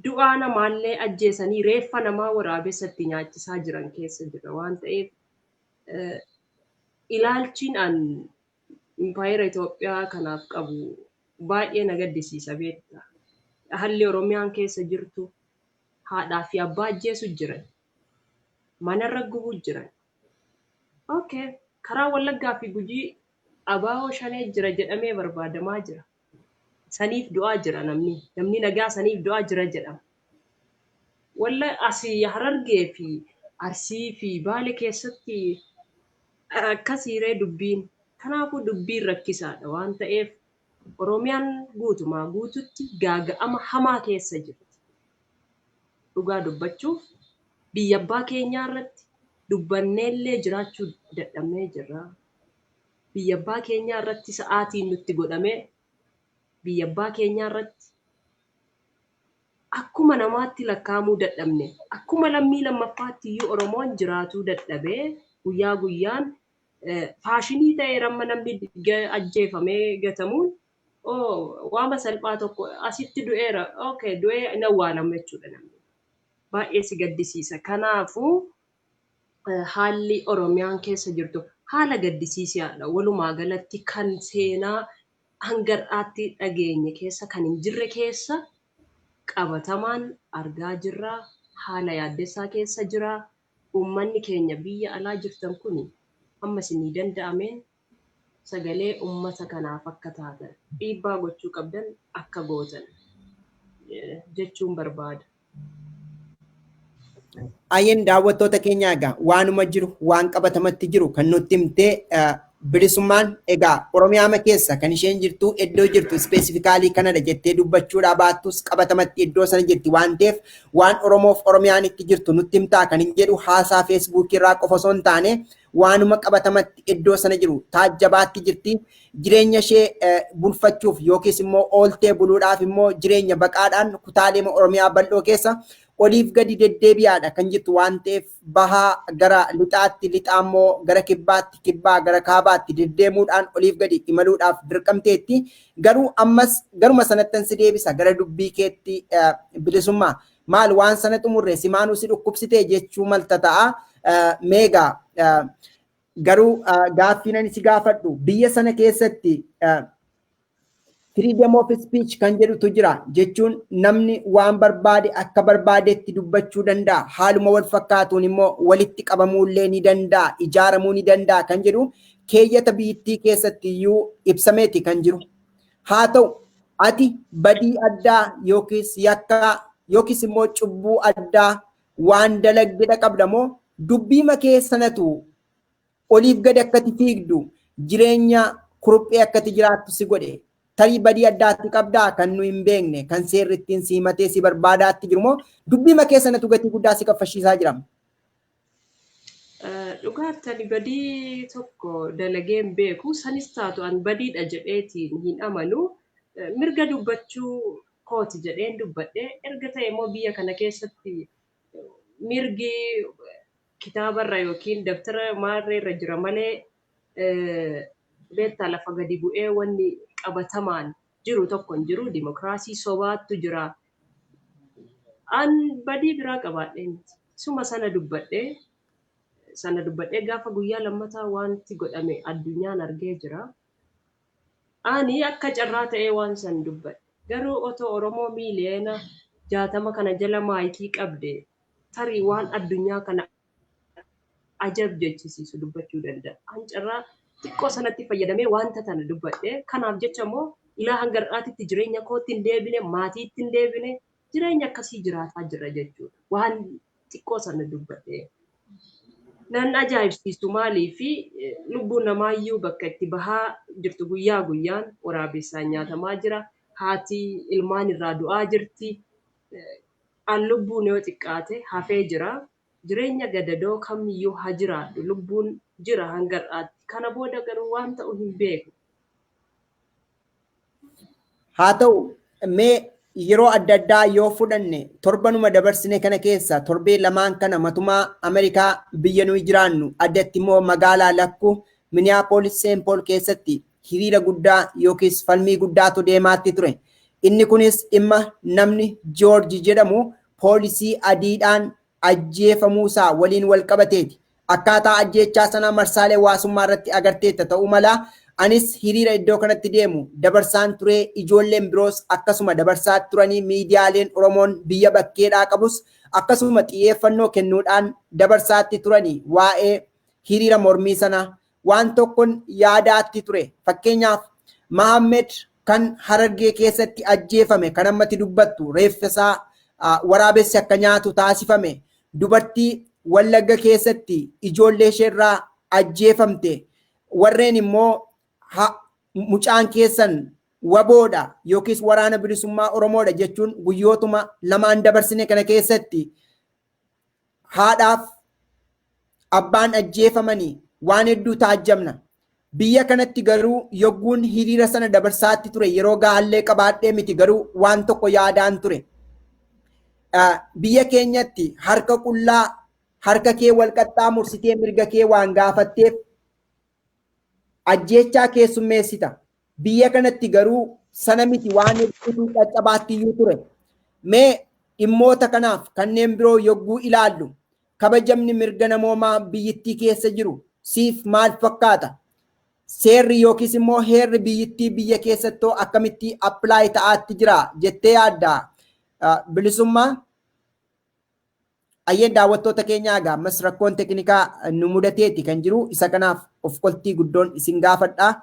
du'aa namaallee ajjeesanii reeffa namaa waraabessatti nyaachisaa jiran keessa jira waan ta'eef ilaalchiin an impaayera Itoophiyaa kanaaf qabu baay'ee na gaddisiisa beekta. Haalli Oromiyaan keessa jirtu haadhaa fi abbaa ajjeesu jiran. Manarra gubuu jiran. Okay, karaa Wallaggaa fi Gujii abaaboo shanee jira jedhamee barbaadamaa jira. Saniif du'aa jira namni nagaa saniif du'aa jira jedhama. Walla asii Harargee fi Arsii fi Baalee keessatti akkasiiree dubbiin. Kanaafuu dubbiin rakkisaadha waan ta'eef Oromiyaan guutumaa guututti gaaga'ama hamaa keessa jirti. Dhugaa dubbachuuf biyya abbaa keenyaa irratti dubbanneellee jiraachuu dadhabnee jirra. Biyya abbaa keenyaa irratti sa'aatiin nutti godhamee biyya abbaa keenyaa irratti akkuma namaatti lakkaa'amuu dadhabne akkuma lammii lammaffaatti iyyuu Oromoon jiraatuu dadhabee guyyaa guyyaan faashinii ta'ee ramma namni ajjeefamee gatamuun waama salphaa tokko asitti du'eera okay du'ee hin awwaalamu jechuudha namni. Baay'ee si gaddisiisa. Kanaafuu haalli Oromiyaan keessa jirtu haala gaddisiisaadha. Walumaa galatti kan seenaa hangar'aatti dhageenye keessa kan hin jirre keessa qabatamaan argaa jirra. Haala yaaddessaa keessa jira. Uummanni keenya biyya alaa jirtan kun amma isinii danda'ameen sagalee uummata kanaaf akka taatan dhiibbaa gochuu qabdan akka gootan jechuun barbaada. Ayeen daawwattoota keenya egaa waanuma jiru waan qabatamatti jiru kan nutti himtee bilisummaan egaa Oromiyaa keessa kan isheen jirtu iddoo jirtu ispeesifikaalii kanadha jettee dubbachuudhaa baattus qabatamatti iddoo sana jirti waan ta'eef waan Oromoof Oromiyaan itti jirtu nutti himtaa kan hin jedhu haasaa feesbuukii irraa qofa osoo hin taane waanuma qabatamatti iddoo sana jiru taajjabaatti jirti. Jireenya ishee bulfachuuf yookiis immoo ooltee buluudhaaf immoo jireenya baqaadhaan kutaalee Oromiyaa bal'oo keessa oliif gadi deddeebi'aadha kan jirtu waan ta'eef bahaa gara lixaatti lixaa immoo gara kibbaatti kibbaa gara kaabaatti deddeemuudhaan oliif gadi imaluudhaaf dirqamteetti. Garuu ammas garuma sanattan si deebisa gara dubbii keetti bilisummaa maal waan sana xumurre simaanuu si dhukkubsitee jechuu malta ta'a. Meegaa garuu gaaffiin si gaafadhu biyya sana keessatti freedom of speech kan jedhutu jira jechuun namni waan barbaade akka barbaadetti dubbachuu danda'a. Haaluma wal fakkaatuun immoo walitti qabamuullee ni danda'a, ijaaramuu ni danda'a kan jedhu keeyyata biyyattii keessatti iyyuu ibsameeti kan jiru. Haa ta'u ati badii addaa yookiis yakka yookiis immoo cubbuu addaa waan dalagdee qabda moo dubbii makee sanatu oliif gadi akkati fiigdu jireenya kuruphee akkati jiraattu si godhe. Tarii badii addaatti qabdaa kan nu hin beekne kan seerri ittiin si himatee si barbaadaatti jiru moo dubbii makee sanatu gatii guddaa si kaffalchiisaa jira? Dhugaatti badii tokko dalagee hin beeku sanis taatu an badiidha jedheetiin hin amanu mirga dubbachuu kooti jedheen dubbadhee erga ta'e immoo biyya kana keessatti mirgi kitaabarra yookiin daftara maarreerra jira malee beektaa lafa gadi bu'ee wanni qabatamaan jiru tokko hin jiru. Dimokiraasii sobaattu jira. An badii biraa qabaadhee miti. Suma sana dubbadhee gaafa guyyaa lammataa wanti godhame addunyaan argee jira. Ani akka carraa ta'ee waan san dubbadhe. Garuu otoo Oromoo miiliyoona 60 kana jala maayikii qabde tarii waan addunyaa kana ajab jechisiisu dubbachuu danda'a. An carraa xiqqoo sanatti fayyadamee wanta tana dubbadhe. Kanaaf jecha immoo ilaa hanga har'aatitti jireenya kootti hin deebine, maatiitti hin deebine, jireenya akkasii jiraataa jira jechuudha. Waan xiqqoo sana dubbadhe. Nan ajaa'ibsiistu maaliifi lubbuun namaayyuu bakka itti bahaa jirtu guyyaa guyyaan waraabessaan nyaatamaa jira. Haati ilmaan irraa du'aa jirti. An lubbuun yoo xiqqaate hafee jira. Jireenya gadadoo kamiyyuu haa jiraadhu lubbuun jira hanga har'aatti. Kana booda garuu waan ta'u hin beeku. Haa ta'u mee yeroo adda addaa yoo fudhanne torbanuma dabarsine kana keessa torbee lamaan kana matumaa Ameerikaa biyya nuyi jiraannu addatti immoo magaalaa Lakkuu Minneapolis Saint Paul keessatti hiriira guddaa yookiis falmii guddaatu deemaatti ture. Inni kunis dhimma namni George jedhamu poolisii adiidhaan ajjeefamuusaa waliin wal qabateeti. akkaataa ajjechaa sana marsaalee hawaasummaa irratti agarteetta ta'uu mala. Anis hiriira iddoo kanatti deemu dabarsaan ture, ijoolleen biroos akkasuma dabarsaa turanii, miidiyaaleen Oromoon biyya bakkeedhaa qabus akkasuma xiyyeeffannoo kennuudhaan dabarsaatti turanii waa'ee hiriira mormii sana waan tokkoon yaadaatti ture. Fakkeenyaaf Mahammed kan Harargee keessatti ajjeefame kan ammatti dubbattu reeffasaa waraabessi akka nyaatu taasifame, dubartii Wallagga keessatti ijoollee isheerraa ajjeefamte, warreen immoo mucaan keessan waboodha yookiis waraana bilisummaa Oromoodha jechuun guyyootuma lamaan dabarsine kana keessatti haadhaaf abbaan ajjeefamanii waan hedduu taajjabna. Biyya kanatti garuu yogguun hiriira sana dabarsaatti ture yeroo gaallee qabaadhee miti, garuu waan tokko yaadaan ture. Biyya keenyatti harka qullaa harka kee wal qaxxaamursitee mirga kee waan gaafatteef ajjechaa keessummeessita. Biyya kanatti garuu sana miti, waan hedduu caccabaattiyyuu ture. Mee dhimmoota kanaaf kanneen biroo yogguu ilaallu kabajamni mirga namoomaa biyyittii keessa jiru siif maal fakkaata? Seerri yookiis immoo heerri biyyittii biyya keessattoo akkamitti appilaayi ta'aatti jira jettee yaadda? Bilisummaa ayyeen daawwattoota keenyaa gaammas rakkoon teknikaa nu mudateeti kan jiru, isa kanaaf of qoltii guddoon isin gaafadha.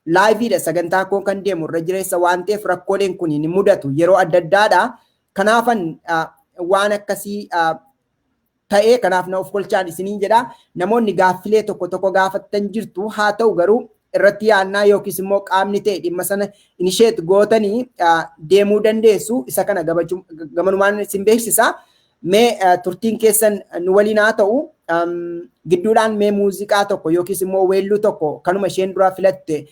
Laayiviidha sagantaa koo kan deemu irra jireessa waan ta'eef rakkooleen kun ni mudatu yeroo adda addaadha. Kanaafan waan akkasii ta'ee kanaaf na of qolchaan isiniin jedha. Namoonni gaaffilee tokko tokko gaafattan jirtu, haa ta'u garuu irratti yaannaa yookiis immoo qaamni ta'e dhimma sana inisheet gootanii deemuu dandeessu. Isa kana gamanumaan isin beeksisa. Mee turtiin keessan nu waliin haa ta'u, gidduudhaan mee muuziqaa tokko yookiis immoo weelluu tokko kanuma isheen dura filatte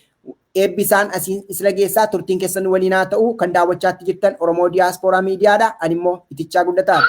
eebbisaan asiin isla geessaa. Turtiin keessan nu waliin haa ta'u. Kan daawwachaatti jirtan Oromoo Diyaaspooraa Miidiyaadha. Ani immoo Itichaa Guddataati.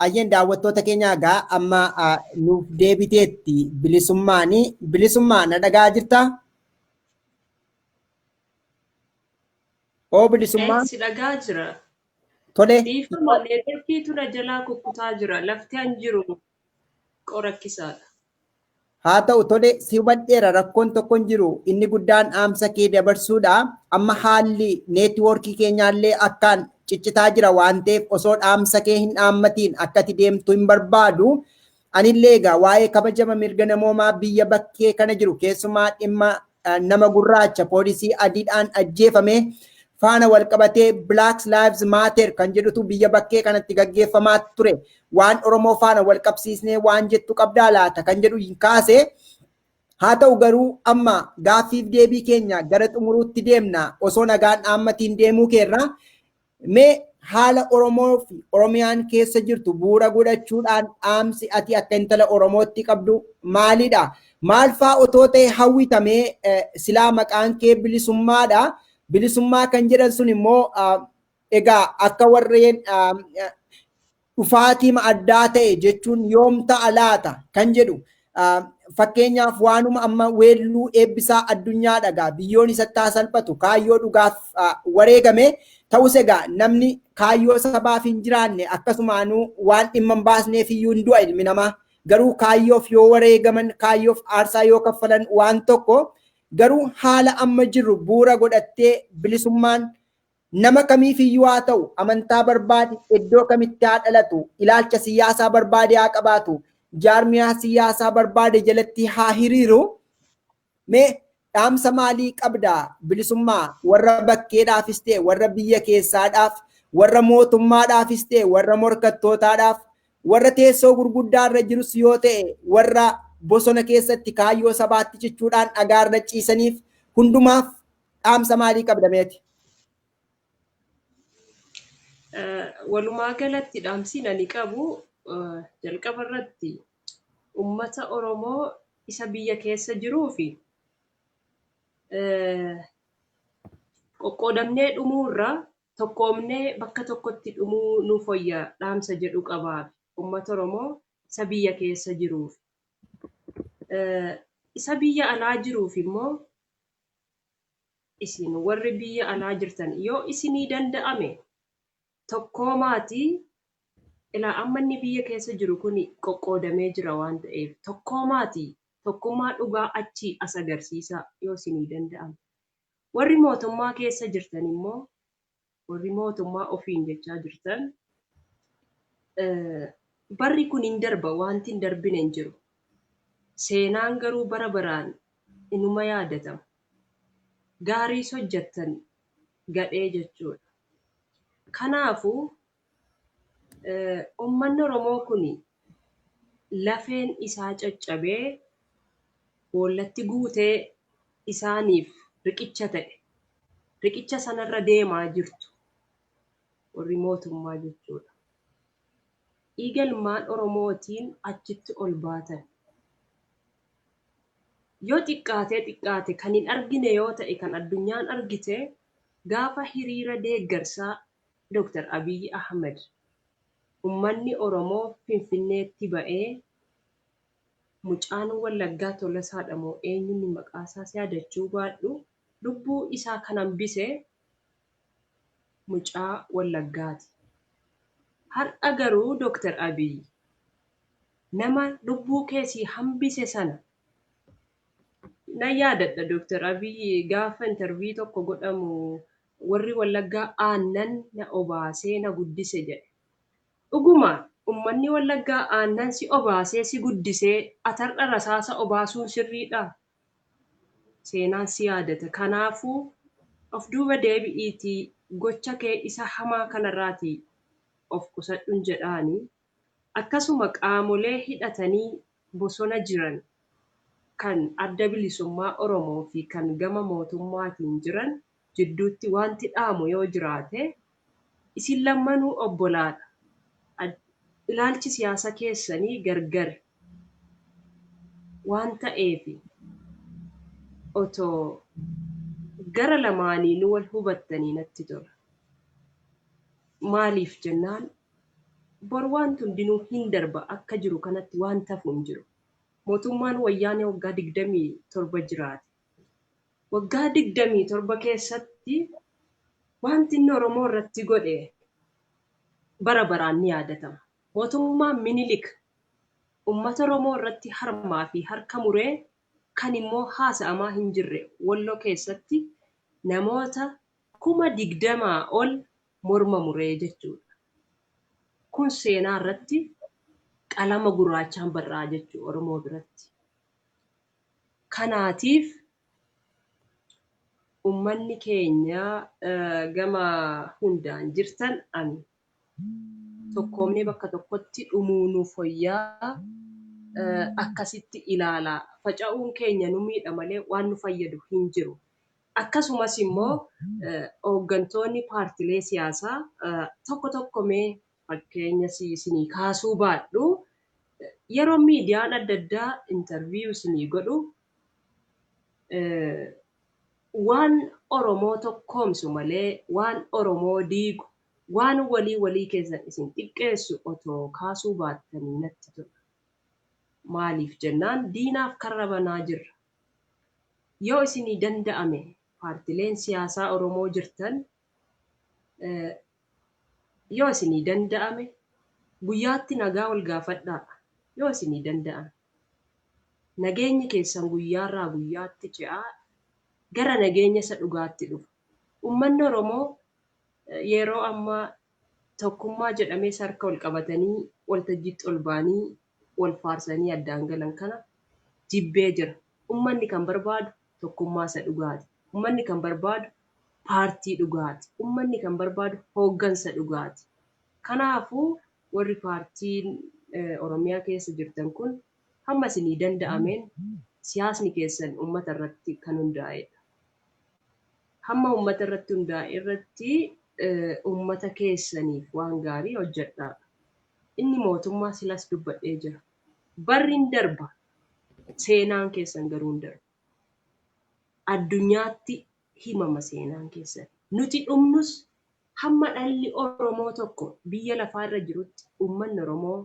Ayyeen daawwattoota keenya egaa amma nuuf deebiteetti bilisummaa na dhagaa jirta? Oo bilisummaa Si dhagaa jira. tole Dhiifama neetworkiitu na jalaa kukkutaa jira. Lafti an jiru qorakkisaadha. haa ta'u tole si hubadheera rakkoon tokko hin jiru inni guddaan dhaamsa kee dabarsuudha amma haalli neetwoorkii keenyaallee akkaan ciccitaa jira waan ta'eef osoo dhaamsa kee hin dhaammatiin akkati deemtu hin barbaadu anillee egaa waa'ee kabajama mirga namoomaa biyya bakkee kana jiru keessumaa dhimma nama gurraacha poolisii adiidhaan ajjeefame faana walqabatee Black Lives Matter kan jedhutu biyya bakkee kanatti gaggeeffamaa ture waan Oromoo faana walqabsiisnee waan jettu qabdaa laata kan jedhu hin kaase haa ta'u garuu amma gaaffiif deebii keenya gara xumuruutti deemna osoo nagaan dhaammatiin deemuu keerra mee haala Oromoo fi Oromiyaan keessa jirtu bu'uura godhachuudhaan dhaamsi ati akka intala Oromootti qabdu maalidha? Maal fa'aa otoo ta'e hawwitamee silaa maqaan kee bilisummaadha. Bilisummaa kan jedhan sun immoo egaa akka warreen dhufaatii addaa ta'e jechuun yoom ta'a laata kan jedhu fakkeenyaaf waanuma amma weelluu eebbisaa addunyaa dhagaa biyyoon isatti haa salphatu kaayyoo dhugaaf wareegame ta'us egaa namni kaayyoo sabaaf hin jiraanne akkasumaanuu waan dhimma hin baasneef iyyuu hin du'a ilmi namaa garuu kaayyoof yoo wareegaman kaayyoof aarsaa yoo kaffalan waan tokko garuu haala amma jirru bu'uura godhattee bilisummaan nama kamiif iyyuu haa ta'u amantaa barbaade iddoo kamitti haa dhalatu ilaalcha siyaasaa barbaade haa qabaatu jaarmiyaa siyaasaa barbaade jalatti haa hiriiru mee dhaamsa maalii qabda bilisummaa warra bakkeedhaafis ta'e warra biyya keessaadhaaf warra mootummaadhaafis ta'e warra morkattootaadhaaf warra teessoo gurguddaarra jirus yoo ta'e warra bosona keessatti kaayyoo sabaatti jechuudhaan dhagaarra ciisaniif hundumaaf dhaamsa maalii qabda meeti? Walumaa galatti dhaamsiin ani qabu jalqaba irratti uummata Oromoo isa biyya keessa jiruu fi qoqqoodamnee dhumuurra tokkoomnee bakka tokkotti dhumuu nuuf wayya dhaamsa jedhu qabaa uummata Oromoo isa biyya keessa jiruuf. Isa biyya alaa jiruuf immoo isin warri biyya alaa jirtan yoo isinii danda'ame tokkoomaatii ilaa amma inni biyya keessa jiru kun qoqqoodamee jira waan ta'eef tokkoomaatii tokkummaa dhugaa achii as agarsiisa yoo isinii danda'ame. Warri mootummaa keessa jirtan immoo warri mootummaa ofiin jechaa jirtan barri kun hin darba wanti hin darbine hin jiru. Seenaan garuu bara baraan inuma yaadatama. Gaarii hojjettan gadhee jechuudha. Kanaafuu uummanni Oromoo kun lafeen isaa caccabee boollatti guutee isaaniif riqicha ta'e. Riqicha sanarra deemaa jirtu warri mootummaa jechuudha. Dhiiga ilmaan Oromootiin achitti ol baatan. Yoo xiqqaate kan hin argine yoo ta'e kan addunyaan argite gaafa hiriira deeggarsaa Dr. Abiy Ahmed ummanni Oromoo Finfinneetti ba'ee mucaan Wallaggaa Tolasaadha moo eenyuun maqaasaa yaadachuu baadhu lubbuu isaa kan hambise mucaa Wallaggaati. Har'a garuu Dr. Abiy nama lubbuu keessii hambise sana na yaadadha. Dr. Abiy gaafa intervii tokko godhamu warri Wallaggaa aannan na obaasee na guddise jedhe. Dhuguma ummanni Wallaggaa aannan si obaasee si guddisee atarra rasaasa obaasuun sirriidha. Seenaan si yaadata. Kanaafuu of duuba deebi'iitii gocha kee isa hamaa kanarraatii of qusadhuun jedhaanii. Akkasuma qaamolee hidhatanii bosona jiran kan adda bilisummaa Oromoo fi kan gama mootummaatiin jiran jidduutti wanti dhaamu yoo jiraate isin lammanuu obbolaadha. Ilaalchi siyaasa keessanii gargar waan ta'eef otoo gara lamaaniinuu wal hubattanii natti tola. Maaliif jennaan bor waan hundinuu hin darba akka jiru kanatti waan tafu hin jiru. Mootummaan wayyaanee waggaa 27 jiraate. Waggaa 27 keessatti wanti inni Oromoo irratti godhe bara baraan ni yaadatama. Mootummaan Minilik uummata Oromoo irratti harmaa fi harka muree kan immoo haasa'amaa hin jirre Walloo keessatti namoota 20,000 ol morma muree jechuudha. Kun seenaa irratti qalama gurraachaan barraa jechuudha Oromoo biratti. Kanaatiif ummanni keenya gama hundaan jirtan ani tokkoomnee bakka tokkotti dhumuu nuuf hoyyaa akkasitti ilaalaa. Faca'uun keenya nu miidha malee waan nu fayyadu hin jiru. Akkasumas immoo hooggantoonni paartilee siyaasaa tokko tokko mee fakkeenya isinii kaasuu baadhu yeroo miidiyaan adda addaa interview isinii godhu waan Oromoo tokkoomsu malee waan Oromoo diigu waan walii keessan isin xiqqeessu otoo kaasuu baattanii natti tola. Maaliif jennaan diinaaf karra banaa jirra. Yoo isinii danda'ame paartileen siyaasaa Oromoo jirtan yoo isinii danda'ame guyyaatti nagaa wal gaafadhaa. Yoo isinii danda'ame nageenyi keessan guyyaarraa guyyaatti ce'aa gara nageenya isa dhugaatti dhufu. Uummanni Oromoo yeroo ammaa tokkummaa jedhamee harka wal qabatanii waltajjiitti ol baanii wal faarsanii addaan galan kana jibbee jira. Uummanni kan barbaadu tokkummaa isa dhugaati. Uummanni kan barbaadu paartii dhugaati. Uummanni kan barbaadu hooggansa dhugaati. Kanaafuu warri paartiin Oromiyaa keessa jirtan kun hamma isinii danda'ameen siyaasni keessan uummata irratti kan hundaa'edha. Hamma uummata irratti hundaa'e irratti uummata keessaniif waan gaarii hojjedhaa. Inni mootummaa silas dubbadhee jira. Barri hin darba. Seenaan keessan garuu hin darba. Addunyaatti himama seenaan keessan. Nuti dhumnus hamma dhalli Oromoo tokko biyya lafaa irra jirutti uummanni Oromoo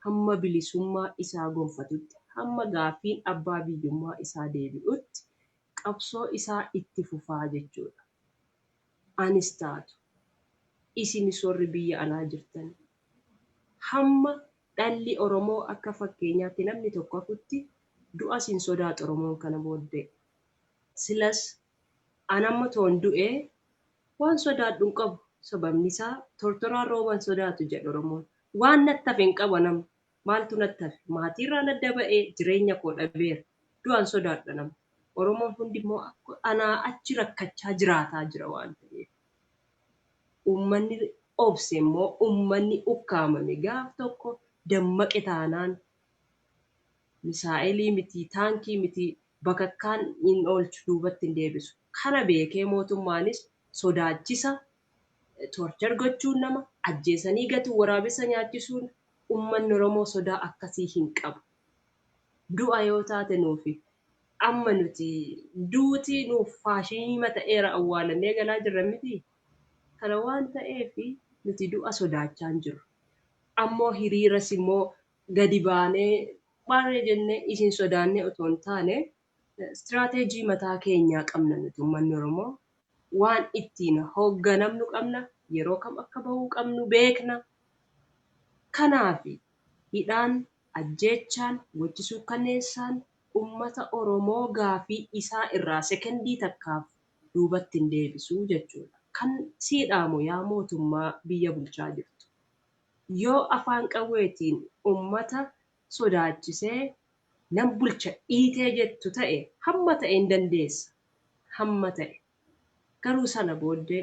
hamma bilisummaa isaa gonfatutti hamma gaaffiin abbaa biyyummaa isaa deebi'utti qabsoo isaa itti fufaa jechuudha. Anis taatu isinis warri biyya alaa jirtan hamma dhalli Oromoo akka fakkeenyaatti namni tokko hafutti du'a sin sodaatu Oromoon kana booddee. Silas anamma toon du'ee waan sodaadhu hin qabu. Sababni isaa tortoraan rooban sodaatu jedhu Oromoon. Waan natti hafe hin qabu nama. Maaltu natti hafe? Maatiirraa nadda ba'ee jireenya koo dhabeera. Du'aan sodaadha nama. Oromoon hundi immoo anaa achi rakkachaa jiraataa jira waan ta'eef. Uummanni obse immoo uummanni ukkaamame gaaf tokko dammaqe taanaan misaa'ilii miti, taankii miti, bakakkaan hin oolchu duubatti hin deebisu. Kana beekee mootummaanis sodaachisa, torchar gochuun nama ajjeesanii gatu waraabessa nyaachisuun uummanni Oromoo sodaa akkasii hin qabu. Du'a yoo taate nuufi amma nuti duuti nuuf faashinii ta'eera awwaalannee galaa jirra miti. Kana waan ta'eef nuti du'a sodaachaa hin jirru. Ammoo hiriiras immoo gadi baanee baanee jennee isin sodaannee otoo hin taane istiraateejii mataa keenyaa qabna nuti uummanni Oromoo. Waan ittiin hoogganamnu qabna, yeroo kam akka bahuu qabnu beekna. Kanaaf hidhaan, ajjeechaan, gochisuu kanneessaan uummata Oromoo gaafii isaa irraa sekendii takkaaf duubatti hin deebisuu jechuudha. Kan siidhaamu yaa mootummaa biyya bulchaa jirtu. Yoo afaan qawweetiin uummata sodaachisee nan bulcha dhiitee jettu ta'e hamma ta'e hin dandeessa. Hamma ta'e. Garuu sana booddee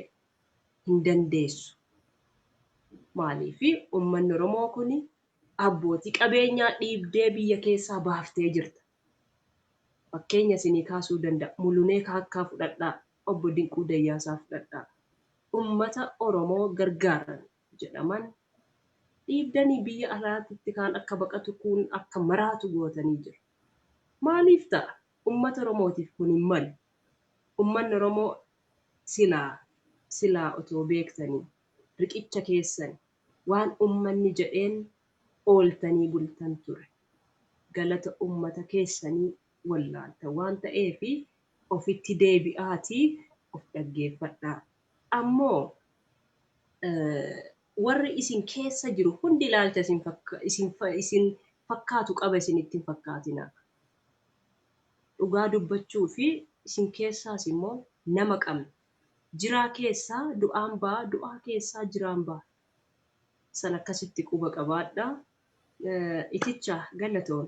hin dandeessu. Maaliifi uummanni Oromoo kun abbootii qabeenyaa dhiibdee biyya keessaa baaftee jirta. Fakkeenya isinii kaasuu danda'a. Mulunee kaakkaa fudhadhaa. Obbo Dinquu Dayyaasaa fudhadhaa. Uummata Oromoo gargaaran jedhaman dhiibdanii biyya alaatti kaan akka baqatu kun akka maraatu gootanii jiru. Maaliif ta'a? Uummata Oromootiif kun hin malu. Uummanni Oromoo silaa otoo beektanii riqicha keessan waan uummanni jedheen ooltanii bultan ture. Galata uummata keessanii wallaalta waan ta'eef ofitti deebi'aatii of dhaggeeffadhaa. Ammoo warri isin keessa jiru hundi ilaalcha isin fakkaatu qaba isinitti hin fakkaatina. Dhugaa dubbachuu fi isin keessaas immoo nama qabna. Jiraa keessaa du'aan ba'a, du'aa keessaa jiraan ba'a. San akkasitti quba qabaadha. Iticha galatoon.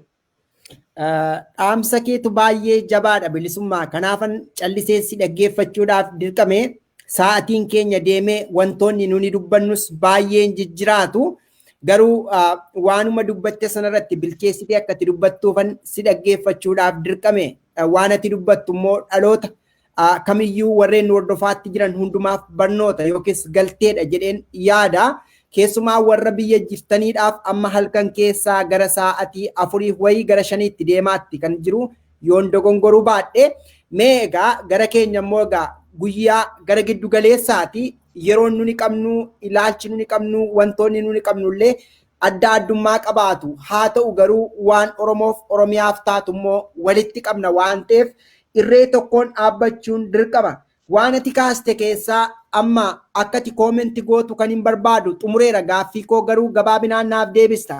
Dhaamsa keetu baay'ee jabaadha bilisummaa. Kanaafan callisee si dhaggeeffachuudhaaf dirqame. Sa'aatiin keenya deemee wantoonni nuni dubbannus baay'een jijjiraatu. Garuu waanuma dubbatte sanarratti bilcheessitee akka ati dubbattuufan si dhaggeeffachuudhaaf dirqame. Waan ati dubbattu immoo dhaloota kamiyyuu warreen hordofaatti jiran hundumaaf barnoota yookiis galteedha jedheen yaada. Keessumaa warra biyya jirtaniidhaaf amma halkan keessaa gara sa'aatii 4 wayii gara 5tti deemaatti kan jiru yoon dogongoruu baadhe. Mee egaa gara keenya immoo egaa guyyaa gara giddu galeessaati yeroon nuni qabnu ilaalchi nuni qabnu wantoonni nuni qabnullee adda addummaa qabaatu. Haa ta'u garuu waan Oromoof Oromiyaaf taatu immoo walitti qabna waan ta'eef irree tokkoon dhaabbachuun dirqama. Waan ati kaaste keessaa amma akkati koomenti gootu kan hin barbaadu xumureera gaaffii koo garuu gabaabinaan naaf deebista.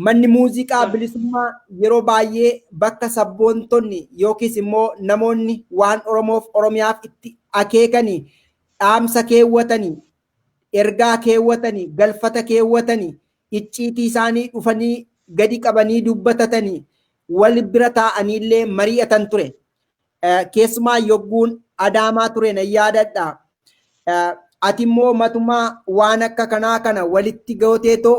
Manni muuziqaa bilisummaa yeroo baay'ee bakka sabboontonni yookiis immoo namoonni waan Oromoof Oromiyaaf itti akeekanii dhaamsa keewwatanii ergaa keewwatanii galfata keewwatanii icciitii isaanii dhufanii gadi qabanii dubbatatanii wal bira taa'aniillee mari'atan ture. Keessumaa yogguun Adaamaa ture na yaadadha. Ati immoo matumaa waan akka kanaa kana walitti gooteetoo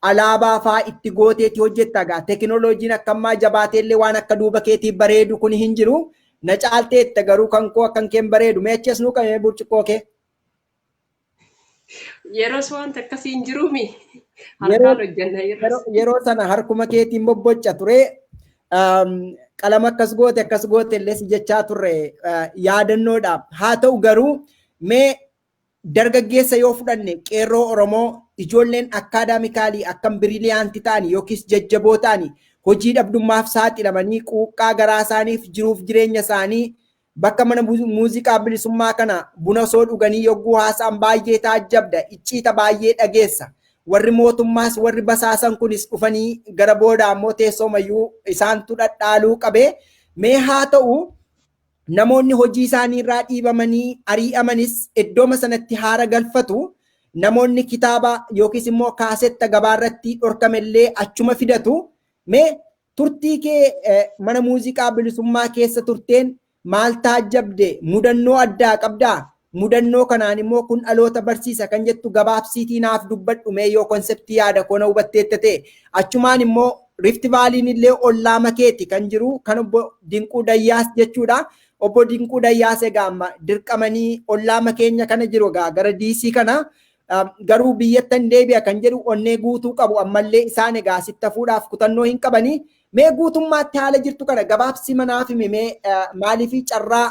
alaabaa faa itti gooteeti hojjetta. Tekinooloojiin akka ammaa jabaateellee waan akka duuba keetiif bareedu kun hin jiru. Na caalteetta garuu kan koo akkan keen bareedu. Mee achi as nuu qabee burcuqqoo kee. Yeroos wanta akkasii hin jiruumi. Harkaan hojjenna yeroo sana harkuma keetiin bobbocca ture. Qalama akkas goote illee si jechaa turre yaadannoodhaaf. Haa ta'u garuu mee dargaggeessa yoo fudhanne qeerroo Oromoo ijoolleen akkaadaamikaalii akkam biriiliyaantii ta'anii yookiis jajjaboo ta'anii hojii dhabdummaaf saaxilamanii quuqqaa garaa isaaniif jiruuf jireenya isaanii bakka mana muuziqaa bilisummaa kana buna osoo dhuganii yogguu haasa'an baay'ee taajjabda. Icciita baay'ee dhageessa. Warri mootummaas warri basaasan kunis dhufanii gara booda ammoo teessoomayyuu isaantu dhadhaaluu qabee. Mee haa ta'u namoonni hojii isaanii irraa dhiibamanii ari'amanis iddooma sanatti haara galfatu. Namoonni kitaaba yookiis immoo kaasetta gabaarratti dhorkamellee achuma fidatu. Mee turtii kee mana muuziqaa bilisummaa keessa turteen maal taajjabde? Mudannoo addaa qabdaa? Mudannoo kanaan immoo kun dhaloota barsiisa kan jettu gabaabsiitii naaf dubbadhu mee yoo konseptii yaada koo na hubatteetta ta'e. Achumaan immoo Rift Vaalliin illee ollaa makeeti kan jiru kan obbo Dinquu Dayyaas jechuudha. Obbo Dinquu Dayyaas egaa amma dirqamanii ollaa makeenya kana jiru egaa gara DC kana garuu biyyattan deebi'a kan jedhu onnee guutuu qabu ammallee isaan egaa sitta fuudhaaf kutannoo hin qabanii. Mee guutummaatti haala jirtu kana gabaabsi manaaf himi mee maaliif carraa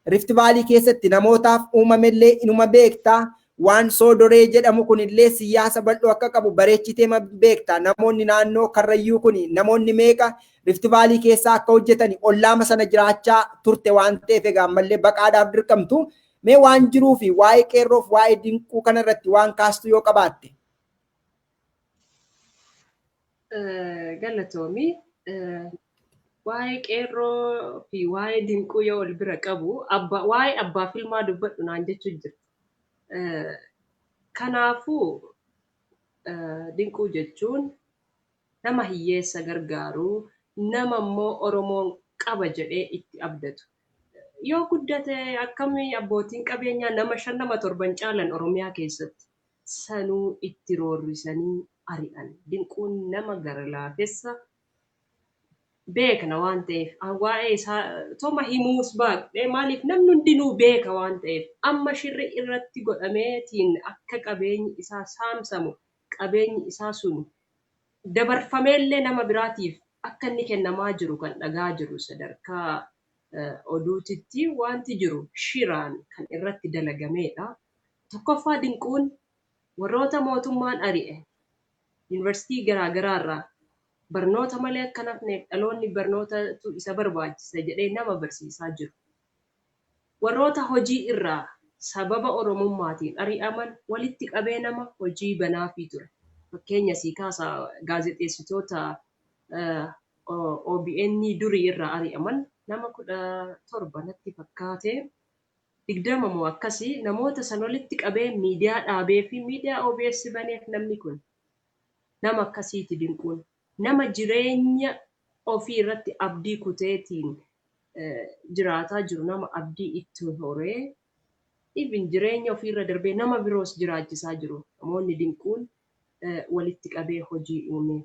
Rift Vaalii keessatti namootaaf uumamellee inuma beektaa waan soodoree jedhamu kunillee siyaasa bal'oo akka qabu bareechitee beektaa namoonni naannoo Karrayyuu kun namoonni meeqa Rift Vaalii keessaa akka hojjetan ollaama sana jiraachaa turte waan ta'eef egaa ammallee baqaadhaaf dirqamtu mee waan jiruu fi waa'ee qeerroof waa'ee dinquu kanarratti waan kaastu yoo qabaatte. Galatoomii waa'ee qeerroo fi waa'ee dinquu yoo wal bira qabu waa'ee abbaa filmaa dubbadhu naan jechuu jirti. Kanaafuu dinquu jechuun nama hiyyeessa gargaaru nama immoo Oromoon qaba jedhee itti abdatu. Yoo guddate akkamii abbootiin qabeenyaa nama 5 nama 7 caalan Oromiyaa keessatti sanuu itti roorrisanii ari'an. Dinquun nama gara laafessa beekna waan ta'eef waa'ee isaa toma himuus baaqee maaliif namni hundinuu beeka waan ta'eef amma shirri irratti godhameetiin akka qabeenyi isaa saamsamu qabeenyi isaa sun dabarfameellee nama biraatiif akka inni kennamaa jiru kan dhagaa jiru sadarkaa oduutitti wanti jiru shiraan kan irratti dalagameedha. Tokkoffaa dinquun warroota mootummaan ari'e yuunivarsiitii garaagaraarraa barnoota malee akka nafneef dhaloonni barnootatu isa barbaachisa jedhee nama barsiisaa jiru. Warroota hojii irraa sababa Oromummaatiin ari'aman walitti qabee nama hojii banaafii ture. Fakkeenya sii kaasaa gaazexeessitoota OBN durii irraa ari'aman nama 17 natti fakkaate 20 moo akkasii namoota san walitti qabee miidiyaa dhaabee fi miidiyaa OBS baneef namni kun nama akkasiiti dinquun. Nama jireenya ofii irratti abdii kuteetiin jiraataa jiru nama abdii itti horee even jireenya ofii irra darbee nama biroos jiraachisaa jiru. Namoonni dinquun walitti qabee hojii uume.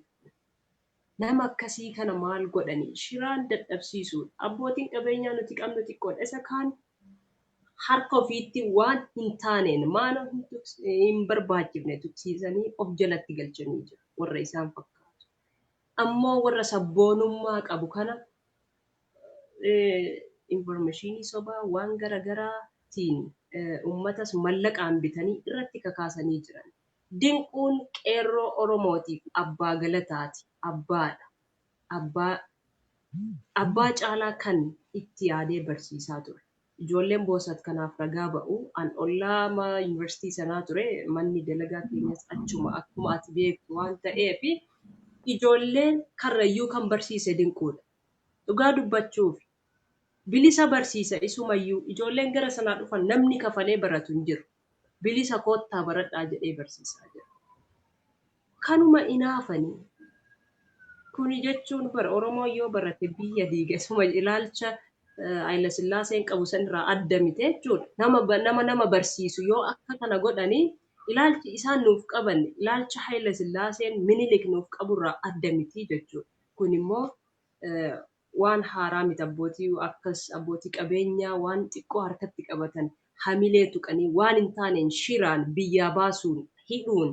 Nama akkasii kana maal godhanii shiraan dadhabsiisuudha. Abbootiin qabeenyaa nuti qabnu xiqqoodha. Isa kaan harka ofiitti waan hin taaneen maana hin barbaachifne tuksiisanii of jalatti galchanii jiru warra isaan fakkaatu. Ammoo warra sabboonummaa qabu kana informationii sobaa waan garaagaraatiin uummatas mallaqaan bitanii irratti kakaasanii jiran. Dinquun qeerroo Oromootiif abbaa galataati. Abbaadha. Abbaa caalaa kan itti yaadee barsiisaa ture. Ijoolleen boosat kanaaf ragaa ba'u an ollaama yuunivarsiitii sanaa ture manni dalagaa keenyas achuma akkuma ati beektu waan ta'eef ijoolleen Karrayyuu kan barsiise dinquudha. Dhugaa dubbachuuf bilisa barsiisa isumayyuu ijoolleen gara sanaa dhufan namni kafalee baratu hin jiru. Bilisa koottaa baradhaa jedhee barsiisaa jira. Kanuma inaafanii kuni jechuun bara Oromoo yoo barate biyya diigasuma ilaalcha Haayile Sillaaseen qabu sanirraa adda mite jechuudha. Nama barsiisu yoo akka kana godhanii ilaalchi isaan nuuf qaban ilaalcha Haayile Sillaaseen Minilik nuuf qaburraa adda miti jechuudha. Kun immoo waan haaraa miti abbootii qabeenyaa waan xiqqoo harkatti qabatan hamilee tuqanii waan hin taaneen shiraan biyyaa baasuun hidhuun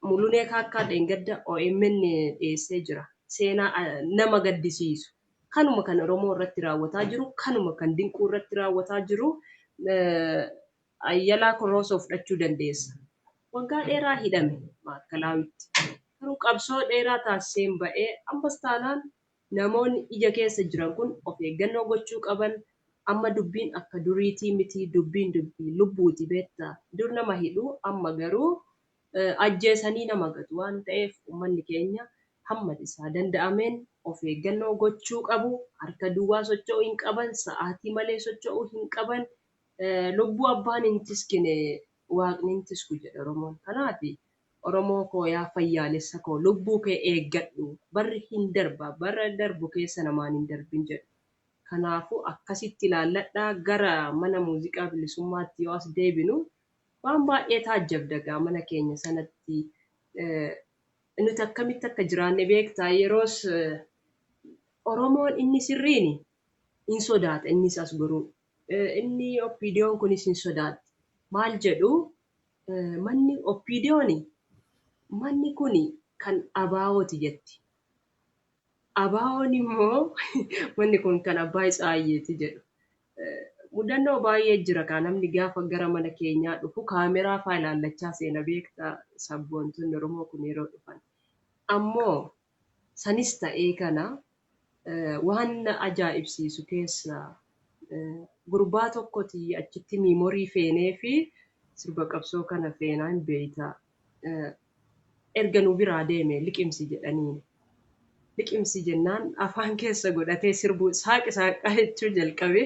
mulunee kaakkaa dheengadda OMN dhiyeessee jira. Seenaa nama gaddisiisu. Kanuma kan Oromoo irratti raawwataa jiru, kanuma kan dinquu irratti raawwataa jiru Ayyalaa Korroosoo fudhachuu dandeessa. Waggaa dheeraa hidhame Maakkalaawitti. Garuu qabsoo dheeraa taasiseen ba'ee ammas taanaan namoonni ija keessa jiran kun of eeggannoo gochuu qaban. Amma dubbiin akka duriitii miti dubbii lubbuuti beektaa. Dur nama hidhuu amma garuu ajjeesanii nama gatu waan ta'eef uummanni keenya hamma isaa danda'ameen of eeggannoo gochuu qabu. Harka duwwaa socho'uu hin qaban, sa'aatii malee socho'uu hin qaban. Lubbuu abbaan hin tiskine waaqni hin tisku jedha Oromoon. Kanaaf Oromoo koo yaa fayyaalessa koo lubbuu kee eeggadhu. Barri hin darba, bara darbu keessa namaan hin darbin jedhu. Kanaafuu akkasitti ilaalladhaa gara mana muuziqaa bilisummaatti yoo as deebinu waan baay'ee taajjabdagaa mana keenya sanatti nuti akkamitti akka jiraanne beektaa yeroos Oromoon inni sirriini hin sodaata innis as goruu inni oppiidiyoon kunis hin sodaata maal jedhu manni oppiidiyooni manni kuni kan abaawooti jetti abaawoon immoo manni kun kan abbaa Isaayyeeti jedhu mudannoo baay'ee jira kan namni gaafa gara mana keenyaa dhufu kaameraa faa ilaallachaa seena beektaa sabboontonni Oromoo kun yeroo dhufan ammoo sanis ta'ee kana waan ajaa'ibsiisu keessa gurbaa tokkoti achitti miimorii feenee fi sirba qabsoo kana feenaan beeytaa erga nu biraa deeme liqimsi jedhaniin liqimsi jennaan afaan keessa godhatee sirbuu saaqi saaqaa jechuu jalqabe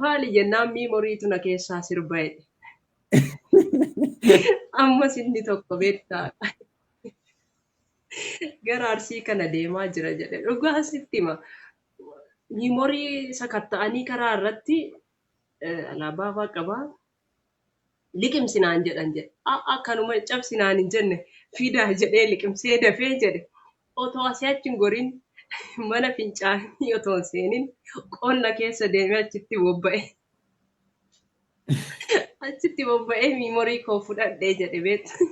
maali jennaan miimoriitu na keessaa sirba jedhe ammas inni tokko beektaa gara Arsii kana deemaa jira jedhe dhugaa sitti hima miimorii sakatta'anii karaa irratti alaabaa faa qabaa liqimsinaan jedhan jedhe akkanuma cabsinaan hin jenne fidaa jedhee liqimsee dafee jedhe otoo asii achi hin gorin mana fincaanii otoo hin seenin qonna keessa deemee achitti bobba'ee miimorii koo fudhadhee jedhe beektu.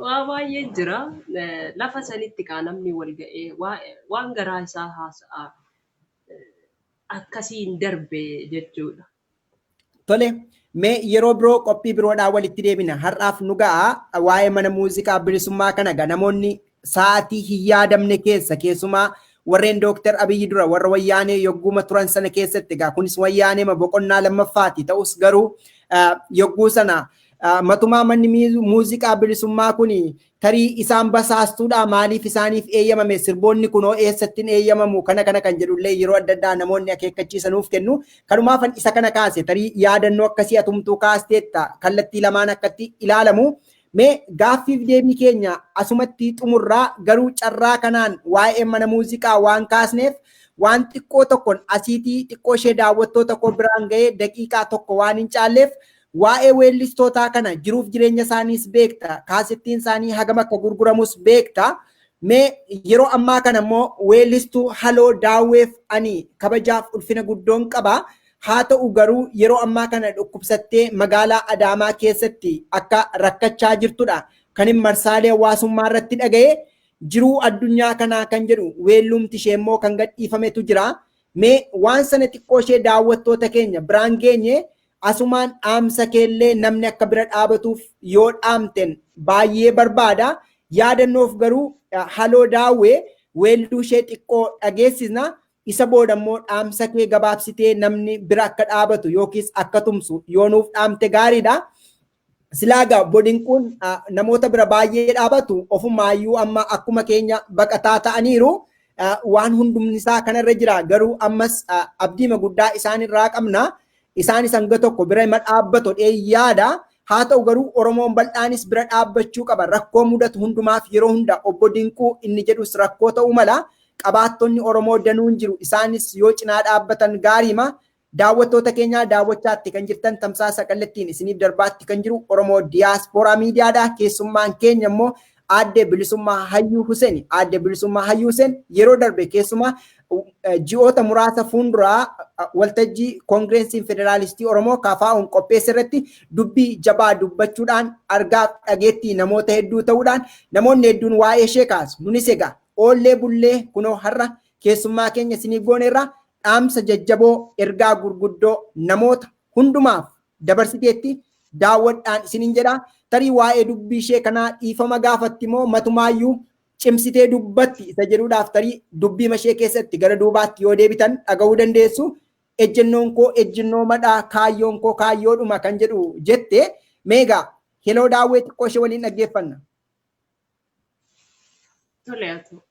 Waa baay'ee jira lafa sanitti kaa namni wal ga'ee waan garaa isaa haasa'a akkasiin darbe jechuudha. Tole mee yeroo biroo qophii biroodhaan walitti deebina har'aaf nu ga'a waa'ee mana muuziqaa bilisummaa kana namoonni sa'aatii hin yaadamne keessa keessumaa warreen Dooktar Abiyyi dura warra wayyaanee yogguma turan sana keessatti egaa kunis wayyaanee boqonnaa lammaffaati ta'us garuu yogguu sana matumaa manni muuziqaa bilisummaa kun tarii isaan basaastuudha maaliif isaaniif eeyyamame sirboonni kunoo eessatti eeyyamamu kana kan jedhullee yeroo adda addaa namoonni akeekkachiisanuuf kennu kanumaafan isa kana kaase tarii yaadannoo akkasii atumtuu kaasteetta kallattii lamaan akkatti ilaalamu mee gaaffiif deebii keenya asumatti xumurraa garuu carraa kanaan waa'ee mana muuziqaa waan kaasneef waan xiqqoo tokkoon asiitii xiqqoo ishee daawwattoota koo biraan ga'ee daqiiqaa tokko waan hin caalleef waa'ee weellistootaa kana jiruuf jireenya isaaniis beekta kaasettiin isaanii hagam akka gurguramus beekta mee yeroo ammaa kana immoo weellistuu Haloo Daawweef ani kabajaaf ulfina guddoon qaba haa ta'u garuu yeroo ammaa kana dhukkubsattee magaalaa Adaamaa keessatti akka rakkachaa jirtudha kan hin marsaalee hawaasummaa irratti dhaga'ee jiruu addunyaa kanaa kan jedhu weellumti ishee immoo kan gadhiifametu jira mee waan sana xiqqoo ishee daawwattoota keenya biraan geenye asumaan dhaamsa keellee namni akka bira dhaabatuuf yoo dhaamten baay'ee barbaada yaadannoof garuu Haloo Daawwee weelluu ishee xiqqoo dhageessisna isa booda immoo dhaamsa kee gabaabsitee namni bira akka dhaabatu yookiis akka tumsu yoo nuuf dhaamte gaariidha. Silaagaa bodinquun namoota bira baay'ee dhaabatu ofumaayyuu amma akkuma keenya baqataa ta'aniiru waan hundumni isaa kanarra jira garuu ammas abdiima guddaa isaan irraa qabna. Isaanis hanga tokko bira ima dhaabbatu yaada haa ta'u garuu Oromoon bal'aanis bira dhaabbachuu qaba rakkoo mudatu hundumaaf yeroo hunda obbo Dinquu inni jedhus rakkoo ta'uu mala qabaattonni Oromoo danuun jiru isaanis yoo cinaa dhaabbatan gaariima daawwattoota keenyaa daawwachaatti kan jirtan tamsaasa kallattiin isiniif darbaatti kan jiru Oromoo Diyaaspooraa Miidiyaadha keessummaan keenya immoo Aadde Bilisummaa Hayyuu Huseen Aadde Bilisummaa Hayyuu Huseen yeroo darbe keessumaa ji'oota muraasa fuulduraa waltajjii koongireensiin federaalistii Oromoo KFO'n qopheesse irratti dubbii jabaa dubbachuudhaan argaaf dhageettii namoota hedduu ta'uudhaan namoonni hedduun waa'ee ishee kaasu nunis egaa oollee bullee kunoo har'a keessummaa keenya isiniif gooneerra dhaamsa jajjaboo ergaa gurguddoo namoota hundumaaf dabarsiteetti daawwadhaan isiniin jedha tarii waa'ee dubbii ishee kanaa dhiifama gaafatti immoo matumaayyuu cimsitee dubbatti isa jedhuudhaaf tarii dubbii ishee keessatti gara duubaatti yoo deebitan dhaga'uu dandeessu ejjennoon koo ejjennoo madhaa kaayyoon koo kaayyoodhuma kan jedhu jette meegaa Haloo Daawwee xiqqoo ishee waliin dhaggeeffanna. Toleatu.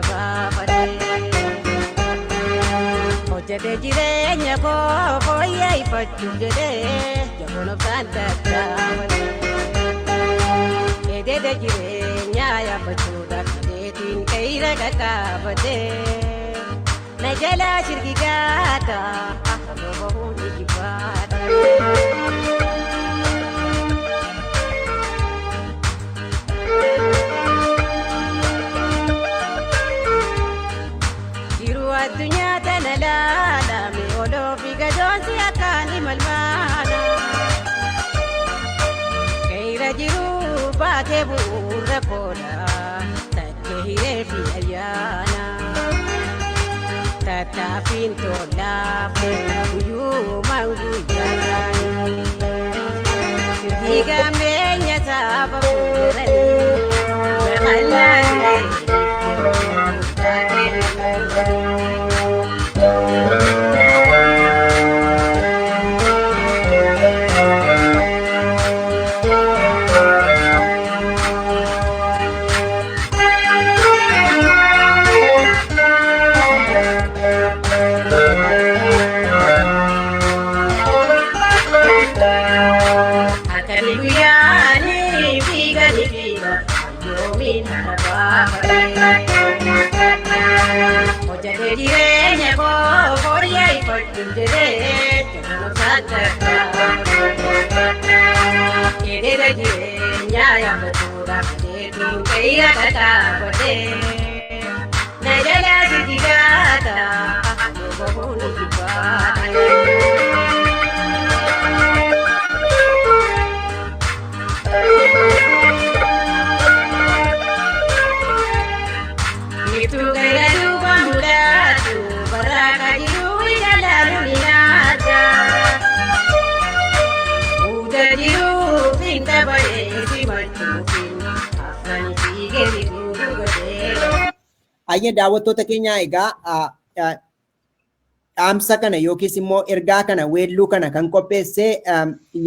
baafadhe. Hojjete jireenya koo fooyyeffachuu jedhee jaboon obsaan tattaafadhe. Eedede jireenya yaabbachuudhaaf deetiin qe'ira qaqqaabadhe. Na jalaa shirgigaata akka bahuu ni jibbaadha. Addunyaa tana laalame odoo fi gadoonsi akkaan imalmaana. Qe'ira jiru baatee bu'uura kooda takkee hiree fi ayyaana. Tattaaffiin tolaaf guyyuumaan guyyaadhaan. Sirbii gammeenya saaba fuulduranii maqallaan Ayya daawwattoota keenya egaa dhaamsa kana yookiis immoo ergaa kana weelluu kana kan qopheesse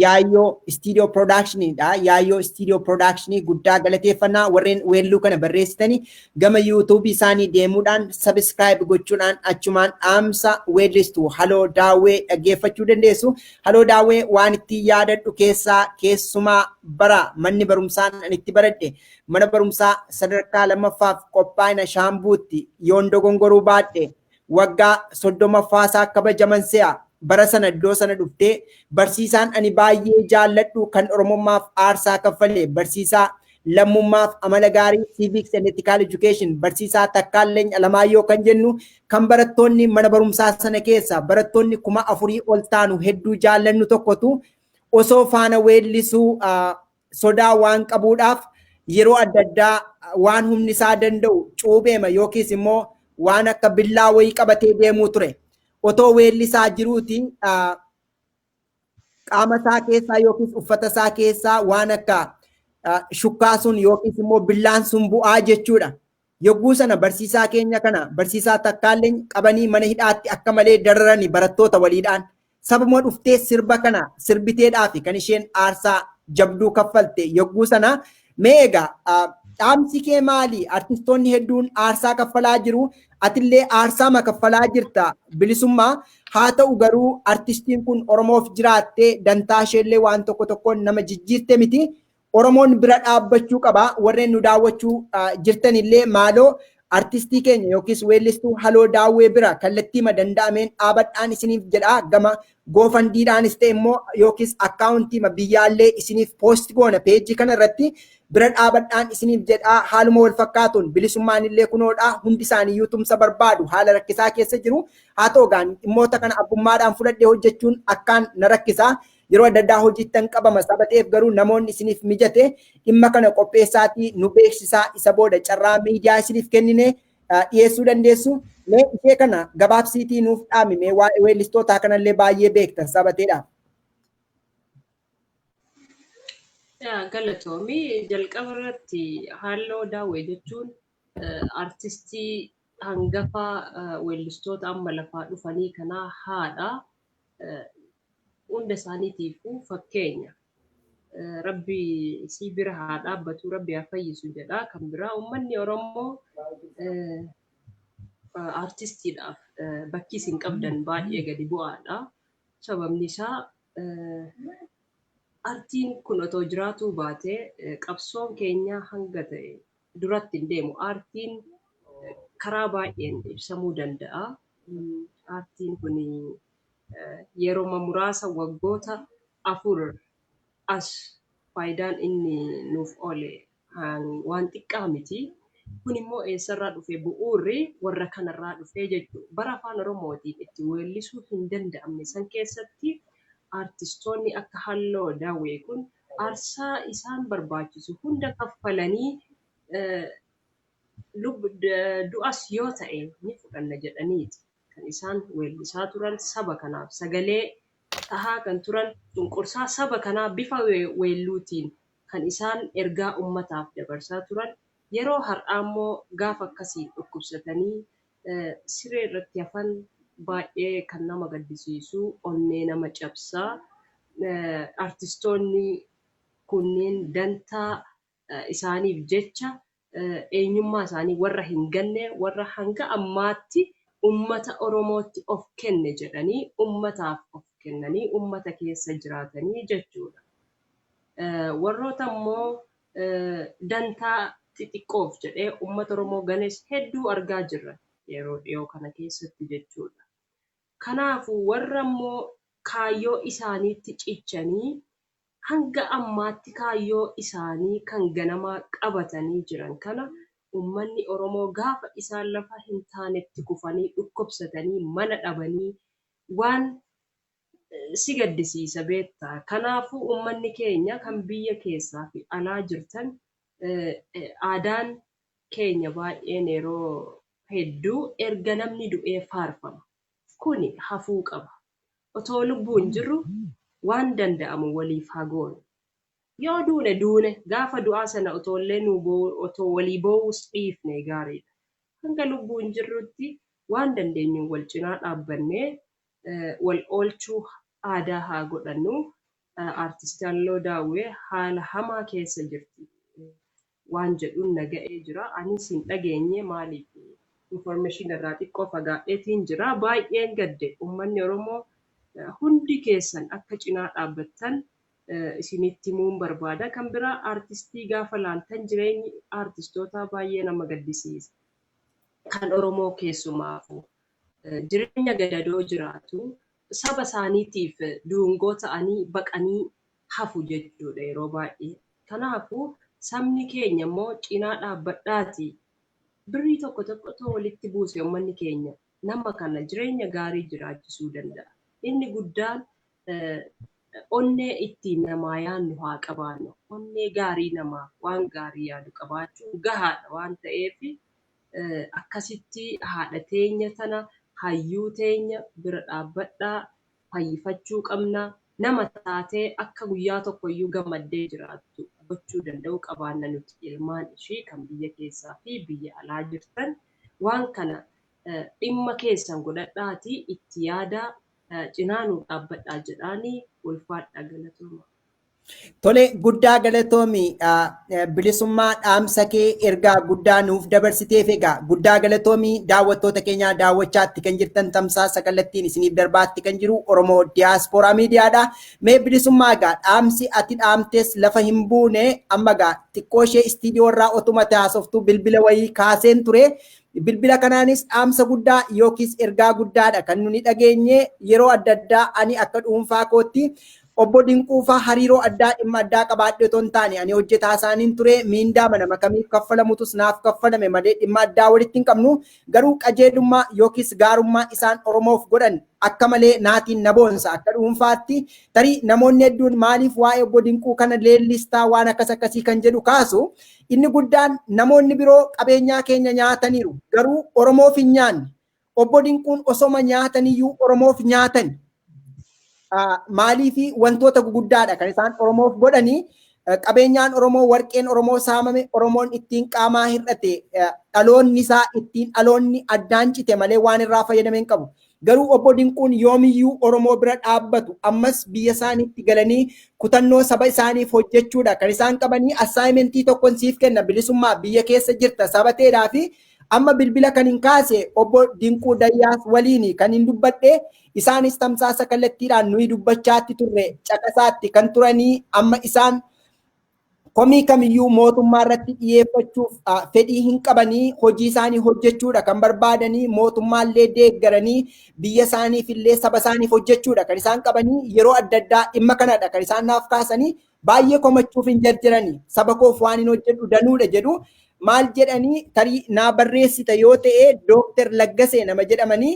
Yaayyoo Studio Productionidha. Yaayyoo Studio Productionii guddaa galateeffannaa. Warreen weelluu kana barreessitanii gama YouTube isaanii deemuudhaan subscribe gochuudhaan achumaan dhaamsa weellistuu Haloo Daawwee dhaggeeffachuu dandeessu. Haloo Daawwee waan itti yaadadhu keessumaa bara manni barumsaan ani itti baradhe mana barumsaa sadarkaa lammaffaaf qophaa'ina Shaambuutti yoon dogongoruu baadhe waggaa 30ffaasaa kabajaman se'a bara sana iddoo sana dhuftee barsiisaan ani baay'ee jaalladhu kan oromummaaf aarsaa kaffalee barsiisaa lammummaaf amala gaarii civics and ethical education barsiisaa Takkaaleny Alamaayyoo kan jennu kan barattoonni mana barumsaa sana keessa barattoonni 4,000 ol taanu hedduu jaallannu tokkotu osoo faana weellisuu sodaa waan qabuudhaaf yeroo adda addaa waan humni isaa danda'u cuubeema yookiis immoo waan akka billaa wayii qabatee deemuu ture. Otoo weellisaa jiruuti qaama isaa keessaa yookiis uffata isaa keessaa waan akka shukkaa sun yookiis immoo billaan sun bu'aa jechuudha. Yogguu sana barsiisaa keenya kana barsiisaa Takkaaleny qabanii mana hidhaatti akka malee dararanii barattoota waliidhaan sababuma dhuftee sirba kana sirbiteedhaafi kan isheen aarsaa jabduu kaffalte yogguu sana mee egaa dhaamsi kee maali? Artistoonni hedduun aarsaa kaffalaa jiru. Atillee aarsaa ma kaffalaa jirta bilisummaa. Haa ta'u garuu artistiin kun Oromoof jiraattee dantaa isheellee waan tokkoon nama jijjiirte miti. Oromoon bira dhaabbachuu qaba. Warreen nu daawwachuu jirtanillee maaloo artistii keenya yookiis weellistuu Haloo Daawwee bira kallattiima danda'ameen dhaabadhaan isiniif jedha. Gama goofandiidhaanis ta'e immoo yookiis akkaawuntiima biyyaallee isiniif poost goona peejii kana irratti bira dhaabadhaan isiniif jedha. Haaluma wal fakkaatuun bilisummaan illee kunoodha. Hundi isaaniiyyuu tumsa barbaadu haala rakkisaa keessa jiru. Haa ta'u gaan dhimmoota kana abbummaadhaan fudhadhee hojjechuun akkaan na rakkisaa. Yeroo adda addaa hojiittan qabama sabateef garuu namoonni isiniif mijate dhimma kana qopheessaatii nu beeksisaa isa booda carraa miidiyaa isiniif kennine dhiyeessuu dandeessu. Mee ishee kana gabaabsiitii nuuf dhaamime waa'ee weellistootaa kanallee baay'ee beektan sabateedha. Galatoomii jalqaba irratti Haloo Daawwee jechuun artistii hangafaa weellistoota amma lafaa dhufanii kanaa haadha. Hunda isaaniitiifuu fakkeenya. Rabbi isii bira haa dhaabbatu, Rabbi haa fayyisu jedha. Kan biraa uummanni Oromoo artistiidhaaf bakki isin qabdan baay'ee gadi bu'aadha. Sababni isaa artiin kun otoo jiraatuu baatee qabsoon keenya hanga ta'e duratti hin deemu. Artiin karaa baay'een ibsamuu danda'a. Artiin kun yeroo muraasa waggoota 4 as faayidaan inni nuuf oole waan xiqqaa miti. Kun immoo eessarraa dhufe bu'uurri warra kanarraa dhufe jechuudha. Bara afaan Oromootiin itti weellisuu hin danda'amne san keessatti artistoonni akka Halloo Daawwee kun aarsaa isaan barbaachisu hunda kaffalanii du'as yoo ta'e ni fudhanna jedhaniiti kan isaan weellisaa turan saba kanaaf sagalee tahaa kan turan cunqursaa saba kanaa bifa weelluutiin kan isaan ergaa ummataaf dabarsaa turan. Yeroo har'aa immoo gaafa akkasii dhukkubsatanii siree irratti hafan baay'ee kan nama gaddisiisu onnee nama cabsaa. Artistoonni kunneen dantaa isaaniif jecha eenyummaa isaanii warra hin ganne warra hanga ammaatti ummata Oromootti of kenne jedhanii ummataaf of kennanii ummata keessa jiraatanii jechuudha. Warroota immoo dantaa xixiqqoof jedhee ummata Oromoo ganes hedduu argaa jirra yeroo dhiyoo kana keessatti jechuudha. Kanaafuu warra immoo kaayyoo isaaniitti cichanii hanga ammaatti kaayyoo isaanii kan ganamaa qabatanii jiran kana ummanni Oromoo gaafa isaan lafa hin taanetti kufanii dhukkubsatanii mana dhabanii waan si gaddisiisa beektaa. Kanaafuu ummanni keenya kan biyya keessaa fi alaa jirtan aadaan keenya baay'een yeroo hedduu erga namni du'ee faarfama. Kuni hafuu qaba. Otoo lubbuun jirru waan danda'amu waliif haa goonu. Yoo duune gaafa du'aa sana otoo walii boo'uus dhiifne gaariidha. Hanga lubbuun jirrutti waan dandeenyu wal cinaa dhaabbannee wal oolchuu aadaa haa godhannu. Artisti Halloo Daawwee haala hamaa keessa jirti. Waan jedhuun naga'ee jira. Anis hin dhageenye maaliif information irraa xiqqoo fagaadheetiin jira. Baay'een gadde ummanni Oromoo hundi keessan akka cinaa dhaabbattan isinitti himuun barbaada. Kan biraa artistii gaafa laaltan jireenyi artistootaa baay'ee nama gaddisiisa. Kan Oromoo keessumaafu jireenya gadadoo jiraatu saba isaaniitiif duungoo ta'anii baqanii hafu jechuudha yeroo baay'ee. Kanaafuu sabni keenya immoo cinaa dhaabbadhaati. Birrii tokko walitti buuse ummanni keenya nama kana jireenya gaarii jiraachisuu danda'a. Inni guddaan onnee ittiin namaa yaadnu haa qabaannu. Onnee gaarii namaaf waan gaarii yaadu qabaachuun gahaadha waan ta'eef akkasitti haadha teenya tana hayyuu teenya bira dhaabbadhaa fayyifachuu qabna. Nama taatee akka guyyaa tokkoyyuu gammaddee jiraattu gochuu danda'u qabaanna nuti ilmaan ishii kan biyya keessaa fi biyya alaa jirtan waan kana dhimma keessan godhadhaatii itti yaadaa cinaa nu dhaabbadhaa jedhaanii ulfaadhaa galatooma. Tole guddaa galatoomi bilisummaa dhaamsa kee ergaa guddaa nuuf dabarsiteef egaa guddaa galatoomi daawwattoota keenyaa daawwachaatti kan jirtan tamsaasa kallattiin isiniif darbaatti kan jiru Oromoo Diyaaspooraa Miidiyaadha. Mee bilisummaa egaa dhaamsi ati dhaamtes lafa hin buune amma egaa xiqqoo ishee istiidiyoo irraa otuma taasoftuu bilbila wayii kaaseen ture. Bilbila kanaanis dhaamsa guddaa yookiis ergaa guddaadha kan nuni dhageenye yeroo adda addaa ani akka dhuunfaa kootti obbo Dinquufaa hariiroo addaa dhimma addaa qabaadhe otoo hin taane ani hojjetaa isaaniin ture miindaa mana makamiif kaffalamutus naaf kaffalame malee dhimma addaa walitti hin qabnu garuu qajeelummaa yookiis gaarummaa isaan Oromoof godhan akka malee naatiin na boonsa akka dhuunfaatti tarii namoonni hedduun maaliif waa'ee obbo Dinquu kana leellistaa waan akkasii kan jedhu kaasu inni guddaan namoonni biroo qabeenyaa keenya nyaataniiru garuu Oromoof hin nyaanne obbo Dinquun osoma nyaataniyyuu Oromoof nyaatan. Maaliifi wantoota guguddaadha kan isaan Oromoof godhanii qabeenyaan Oromoo warqeen Oromoo saamame Oromoon ittiin qaamaa hir'ate dhaloonni isaa ittiin dhaloonni addaan cite malee waan irraa fayyadame hin qabu. Garuu obbo Dinquun yoomiyyuu Oromoo bira dhaabbatu ammas biyya isaaniitti galanii kutannoo saba isaaniif hojjechuudha kan isaan qabanii assaayimentii tokkoon siif kenna bilisummaa biyya keessa jirta sabateedhaa fi Amma bilbila kan hin kaase obbo Dinquu Dayyaas waliin kan hin dubbadhe isaanis tamsaasa kallattiidhaan nuyi dubbachaatti turre caqasaatti kan turanii amma isaan komii kamiyyuu mootummaa irratti dhiyeeffachuuf fedhii hin qabanii hojii isaanii hojjechuudha kan barbaadanii mootummaallee deeggaranii biyya isaaniif illee saba isaaniif hojjechuudha kan isaan qabanii yeroo adda addaa dhimma kanadha kan isaan naaf kaasanii baay'ee komachuuf hin jarjaranii saba koof waan hin hojjedhu danuudha jedhu maal jedhanii tarii naa barreessita yoo ta'e Dookter Laggasee nama jedhamanii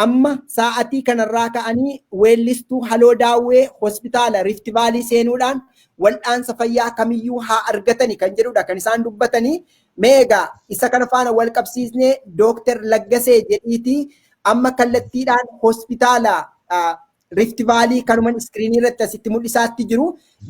amma sa'atii kanarraa ka'anii weellistuu Haloo Daawwee hospitaala Rift Vaalii seenuudhaan wal'aansa fayyaa kamiyyuu haa argatani kan jedhudha kan isaan dubbatanii meegaa isa kana faana wal qabsiisnee Dookter Laggasee jedhiiti amma kallattiidhaan hospitaala Rift Vaalii kanuman iskiriinii irratti asitti mul'isaatti jiru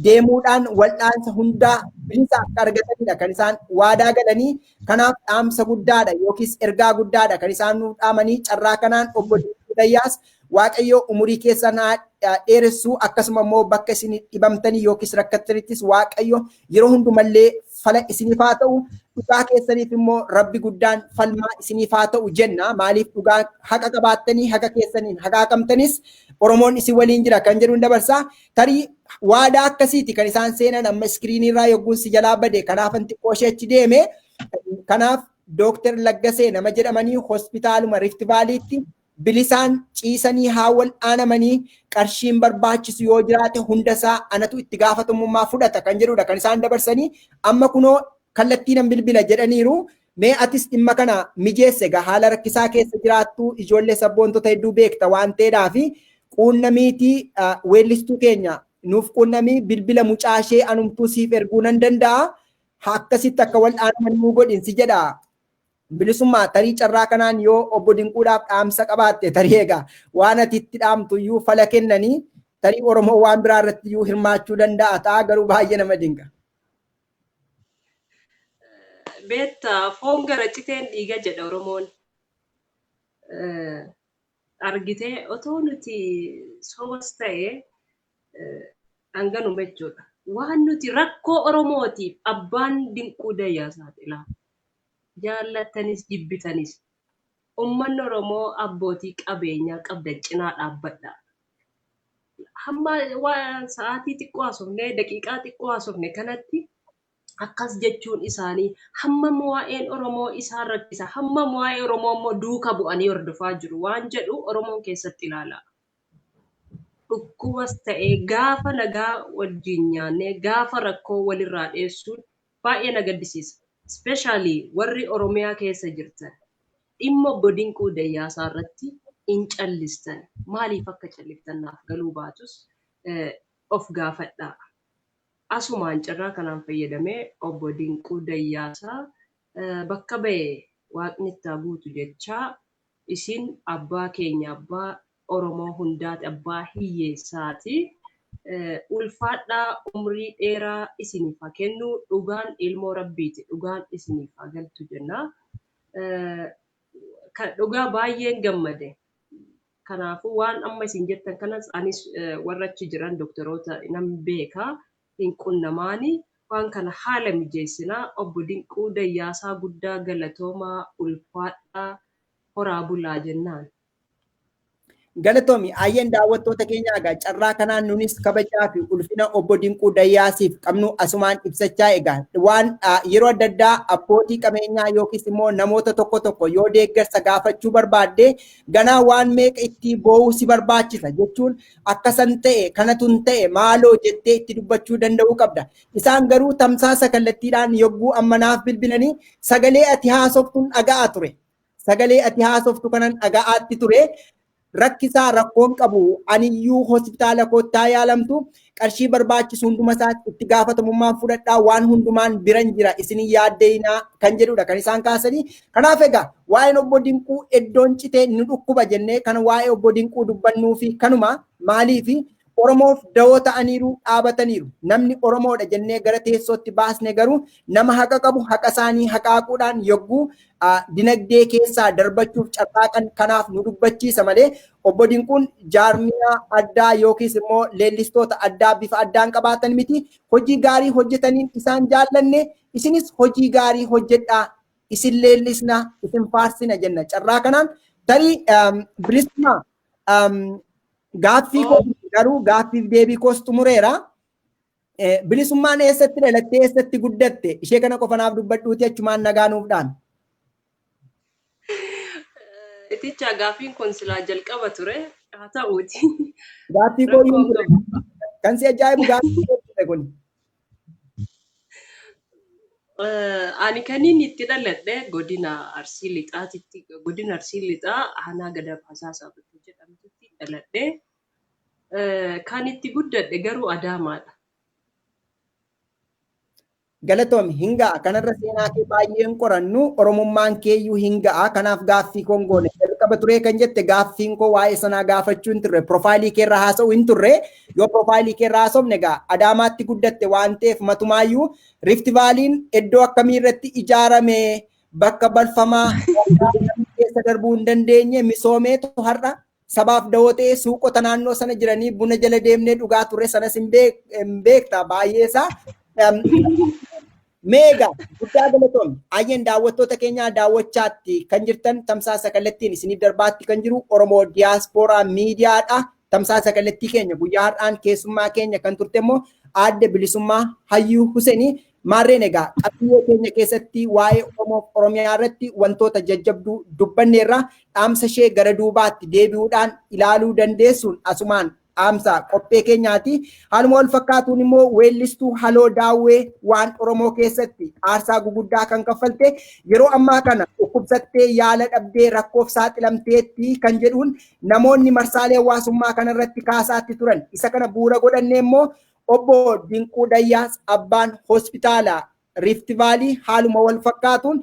deemuudhaan wal'aansa hundaa bilisa akka argatanidha kan isaan waadaa galanii kanaaf dhaamsa guddaadha yookiis ergaa guddaadha kan isaan nuuf dhaamanii carraa kanaan obbo Dayyaas Waaqayyo umurii keessan dheeressuu akkasuma immoo bakka isin dhibamtanii yookiis rakkatanittis Waaqayyo yeroo hundumallee fala isiniif haa ta'u dhugaa keessaniif immoo Rabbi guddaan falmaa isiniif haa ta'u jenna maaliif dhugaa haqa qabaattanii haqa keessaniin haqa qabamtanis Oromoon isin waliin jira kan jedhuun dabarsaa tarii waadaa akkasiiti kan isaan seenan amma iskiriinii irraa yogguun si jalaa bade kanaaf xiqqoo ishee achi deeme kanaaf Dookter Laggasee nama jedhamanii hospitaaluma Rift Vaaliitti bilisaan ciisanii haa wal'aanamanii qarshiin barbaachisu yoo jiraate hundasaa anatu itti gaafatamummaa fudhata kan jedhudha kan isaan dabarsanii amma kunoo kallattiinan bilbila jedhaniiru mee atis dhimma kana mijeesse egaa haala rakkisaa keessa jiraattu ijoollee sabboontota hedduu beekta waan ta'eedhaa fi quunnamiitii weellistuu keenya nuuf quunnamii bilbila mucaashee anumtuu siif erguu nan danda'a akkasitti akka wal'aanaman nuu godhinsi jedha. Bilisummaa tarii carraa kanaan yoo obbo Dinquudhaaf dhaamsa qabaatte tarii egaa waan ati itti dhaamtu iyyuu fala kennanii tarii Oromoo waan biraa irratti iyyuu hirmaachuu danda'a ta'a garuu baay'ee nama dinqa. Beetta foon gara citeen dhiiga jedha Oromoon. Argitee otoo nuti sobas ta'ee hanganuma jechuudha. Waan nuti rakkoo Oromootiif abbaan Dinquu Dayyaasaati ilaala. Jaallatanis jibbitanis ummanni Oromoo abbootii qabeenyaa qabdan cinaa dhaabbadha. Hamma waan sa'aatii xiqqoo haasofne daqiiqaa xiqqoo haasofne kanatti akkas jechuun isaanii hammam waa'een Oromoo isaan rakkisa hammam waa'ee Oromoo immoo duuka bu'anii hordofaa jiru waan jedhu Oromoon keessatti ilaala. Dhukkubas ta'ee gaafa nagaa wajjin nyaannee gaafa rakkoo walirraa dheessuun baay'ee na gaddisiisa. Especially warri Oromiyaa keessa jirtan dhimma obbo Dinquu Dayyaasaa irratti hin callistan maaliif akka calliftan naaf galuu baatus of gaafadhaa. Asumaan carraa kanaan fayyadamee obbo Dinquu Dayyaasaa bakka ba'e waaqni itti guutu jechaa isin abbaa keenya abbaa Oromoo hundaati abbaa hiyyeessaati. Ulfaadhaa umrii dheeraa isiniif haa kennu dhugaan ilmoo rabbiiti dhugaan isiniif haa galtu jenna. Dhugaa baay'een gammade. Kanaafuu waan amma isin jettan kanas anis warra achi jiran doktoroota nan beekaa hin qunnamaani waan kana haala mijeessinaa obbo Dinquu Dayyaasaa guddaa galatoomaa ulfaadhaa horaa bulaa jennaan. Galatoomi ayyan daawwattoota keenya egaa carraa kanaan nunis kabajaa fi ulfina obbo Dinquu Dayyaasiif qabnu asumaan ibsachaa egaa waan yeroo adda addaa abbootii qabeenyaa yookiis immoo namoota tokko tokko yoo deeggarsa gaafachuu barbaadde ganaa waan meeqa itti boo'uu si barbaachisa jechuun akkasan ta'e kanatun ta'e maaloo jettee itti dubbachuu danda'uu qabda. Isaan garuu tamsaasa kallattiidhaan yogguu ammanaaf bilbilanii sagalee ati haasoftuun dhaga'aa ture. Sagalee ati haasoftu kanan dhaga'aatti ture. Rakkisaa rakkoon qabu aniyyuu hospitaala kottaa yaalamtu qarshii barbaachisu hunduma isaatti itti gaafatamummaan fudhadhaa waan hundumaan biran jira isin yaaddeenaa kan jedhudha kan isaan kaasanii. Kanaaf egaa waa'een obbo Dinquu iddoon citee nu dhukkuba jennee kan waa'ee obbo Dinquu dubbannuu fi kanuma maaliifi Oromoof dawoo ta'aniiru dhaabataniiru. Namni Oromoodha jennee gara teessootti baasne garuu nama haqa qabu haqa isaanii haqaaquudhaan yogguu dinagdee keessaa darbachuuf carraaqan kanaaf nu dubbachiisa malee obbo Dinquun jaarmiyaa addaa yookiis immoo leellistoota addaa bifa addaan qabaatan miti. Hojii gaarii hojjetaniin isaan jaallanne isinis hojii gaarii hojjedhaa isin leellisna isin faarsina jenna carraa kanaan tarii bilisummaa gaaffii koo garuu gaaffiif deebii koos xumureera. Bilisummaan eessatti dhalattee eessatti guddatte ishee kana qofanaaf dubbadhuuti achumaan nagaa nuuf dhaan. Iticha gaaffiin kun silaa jalqaba ture haa ta'uuti. Gaaffii koo iyyuu ture. Kan si ajaa'ibu gaaffii koo ture kun. Ani kaniin itti dhaladhe godina Arsii Lixaatitti godina Arsii Lixaa aanaa Gada Fasaasaa jedhamtutti dhaladhe. Kan itti guddadhe garuu Adaamaadha. Galatoom hingaa kanarra seenaa kee baay'een qorannu oromummaan keeyyuu hingaa kanaaf gaaffii koon goone jalqaba turee kan jette gaaffiin koo waa'ee sanaa gaafachuu hin turre profaayilii kee irraa haasa'u hin turre yoo profaayilii kee irraa haasofne egaa Adaamaatti guddatte waan ta'eef matumaayyuu Rift Vaaliin iddoo akkamii irratti ijaarame bakka balfamaa keessa darbuu hin dandeenye misoomeetu har'a sabaaf dawoo ta'ee suuqota naannoo sana jiranii buna jala deemnee dhugaa turre sanas hin beekta baay'eesaa. Meega guddaa galatoom ayyeen daawwattoota keenyaa daawwachaatti kan jirtan tamsaasa kallattiin isiniif darbaatti kan jiru Oromoo Diyaaspooraa Miidiyaadha. Tamsaasa kallattii keenya guyyaa har'aan keessummaa keenya kan turte immoo aadde Bilisummaa Hayyuu Huseenii maarreen egaa qabiyyee keenya keessatti waa'ee Oromoo Oromiyaa irratti wantoota jajjabduu dubbanneerra dhaamsa ishee gara duubaatti deebi'uudhaan ilaaluu dandeessuun asumaan dhaamsa qophee keenyaati. Haaluma wal fakkaatuun immoo weellistuu Haloo Daawwee waan Oromoo keessatti aarsaa guguddaa kan kaffalte yeroo ammaa kana dhukkubsattee yaala dhabdee rakkoof saaxilamteetti kan jedhuun namoonni marsaalee hawaasummaa kanarratti kaasaatti turan. Isa kana bu'uura godhannee immoo obbo Dinquu Dayyaas abbaan hospitaala Rift Vaalii haaluma wal fakkaatuun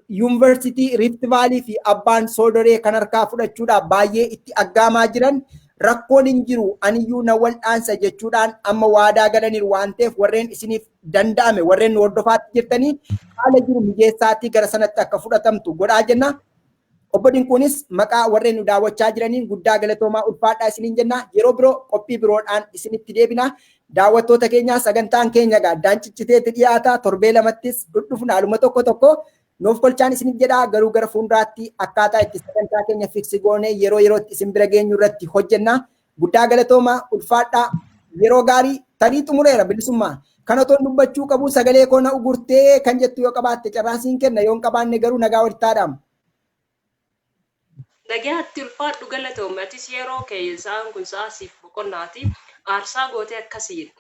yuunivarsiitii Rift Vaalii fi abbaan Soodoree kan harkaa fudhachuudhaaf baay'ee itti aggaamaa jiran. Rakkoon hin jiru aniyyuu na wal'aansa jechuudhaan amma waadaa galaniiru waan ta'eef warreen isiniif danda'ame warreen nu hordofaatti jirtanii haala jiru mijeessaatii gara sanatti akka fudhatamtu godhaa jenna. Obbo Dinquunis maqaa warreen nu daawwachaa jiraniin guddaa galatoomaa ulfaadhaa isiniin jenna. Yeroo biroo qophii biroodhaan isinitti deebina. Daawwattoota keenyaa sagantaan keenya gaaddaan cicciteetti dhiyaata torbee lamattis dhudhufna haaluma tokko nuuf kolchaan isiniif jedhaa garuu gara fuulduraatti akkaataa itti sagantaa keenya fiksi goonee yeroo yerootti isin bira geenyu irratti hojjenna. Guddaa galatoomaa ulfaadhaa yeroo gaarii tarii xumureera bilisummaa. Kan otoo dubbachuu qabu sagalee koo na ugurtee kan jettu yoo qabaatte carraasiin kenna yoo hin qabaanne garuu nagaa walitti haadhamu. Nagaatti ulfaadhu galatoome atis yeroo keessaan kun saasiif boqonnaati aarsaa gootee akkasiin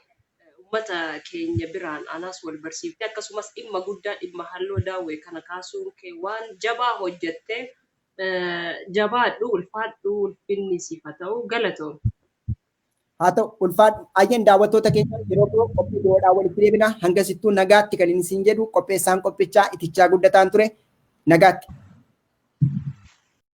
ummata keenya biraan anas wal barsiifte akkasumas dhimma guddaa dhimma Haloo Daawwee kana kaasuun kee waan jabaa hojjette jabaadhu ulfaadhu ulfinni siif haa ta'u galatoome. Haa ta'u ulfaadhu ayyeen daawwattoota keenya yeroo biroo qophii biroodhaan walitti deebina hanga sittuu nagaatti kan inni siin jedhu qopheessaan qophichaa itichaa guddataan ture nagaatti.